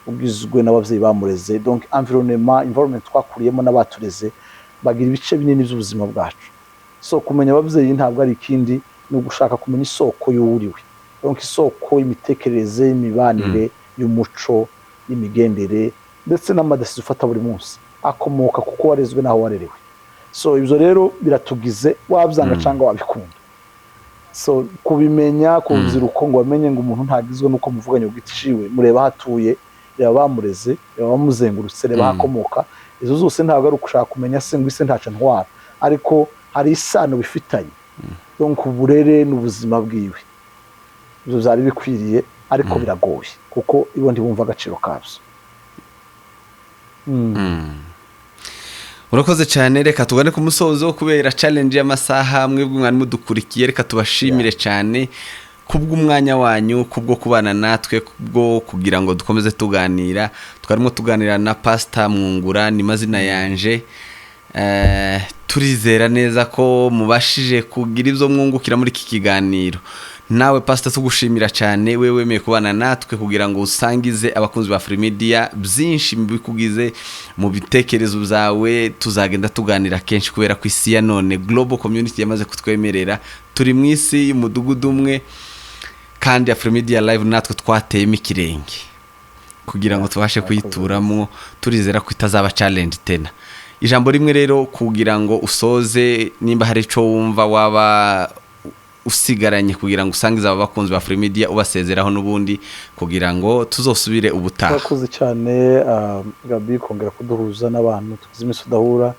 ugizwe n'ababyeyi bamureze donc environment twakuriyemo n'abatureze bagira ibice binini by'ubuzima bwacu so kumenya ababyeyi ntabwo ari ikindi ni ugushaka kumenya isoko y'uriwe donc isoko y'imitekerereze y'imibanire y'umuco y'imigendere ndetse n'amadesi ufata buri munsi akomoka kuko warezwe n'aho warerewe so ibyo rero biratugize wabyanga cyangwa wabikunda so kubimenya kubuzira uko ngo bamenye ngo umuntu ntagizwe nuko muvuganye ubwiticiwe mureba hatuye reba bamureze reba bamuzengurutse reba hakomoka izo zose ntabwo ari ukushaka kumenya se ngo ise ntaca ntwara ariko hari isano bifitanye donc uburere n'ubuzima bwiwe ibyo byari bikwiriye ariko biragoye kuko ibo ntibumva agaciro kabyo urakoze cyane reka tugane ku musozo kubera challenge y'amasaha mwebwe mwari mudukurikiye reka tubashimire cyane kubw'umwanya wanyu kubwo kubana natwe kubwo kugira ngo dukomeze tuganira twarimo tuganira na Pastor Mwungura ni mazina yanje turizera neza ko mubashije kugira ibyo mwungukira muri iki kiganiro nawe Pastor tugushimira cyane wewe wemeye kubana natwe kugira ngo usangize abakunzi ba Free Media byinshi bikugize mu bitekerezo byawe tuzagenda tuganira kenshi kubera ko isi ya none global community yamaze kutwemerera turi mu isi y'umudugudu umwe kandi ya Free Media live natwe twateyemo ikirenge kugira ngo tubashe kuyituramo turizera ko itazaba challenge tena ijambo rimwe rero kugira ngo usoze nimba hari ico wumva waba usigaranye kugira ngo usangize abakunzi ba Free Media ubasezeraho n'ubundi kugira ngo tuzosubire ubutaha bakoze cyane Gabi kongera kuduhuza n'abantu tukizime sudahura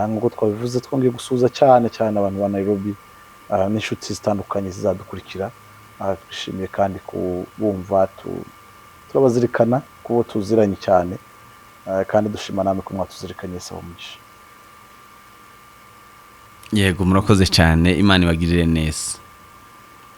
ngo twabivuze twongeye gusuza cyane abantu ba Nairobi n'inshuti zitandukanye zizadukurikira twishimiye kandi kubumva turabazirikana kubo tuziranye cyane kandi dushima namwe ko mwatuzirikanye sawa mugisha yego murakoze cyane Imana ibagirire neza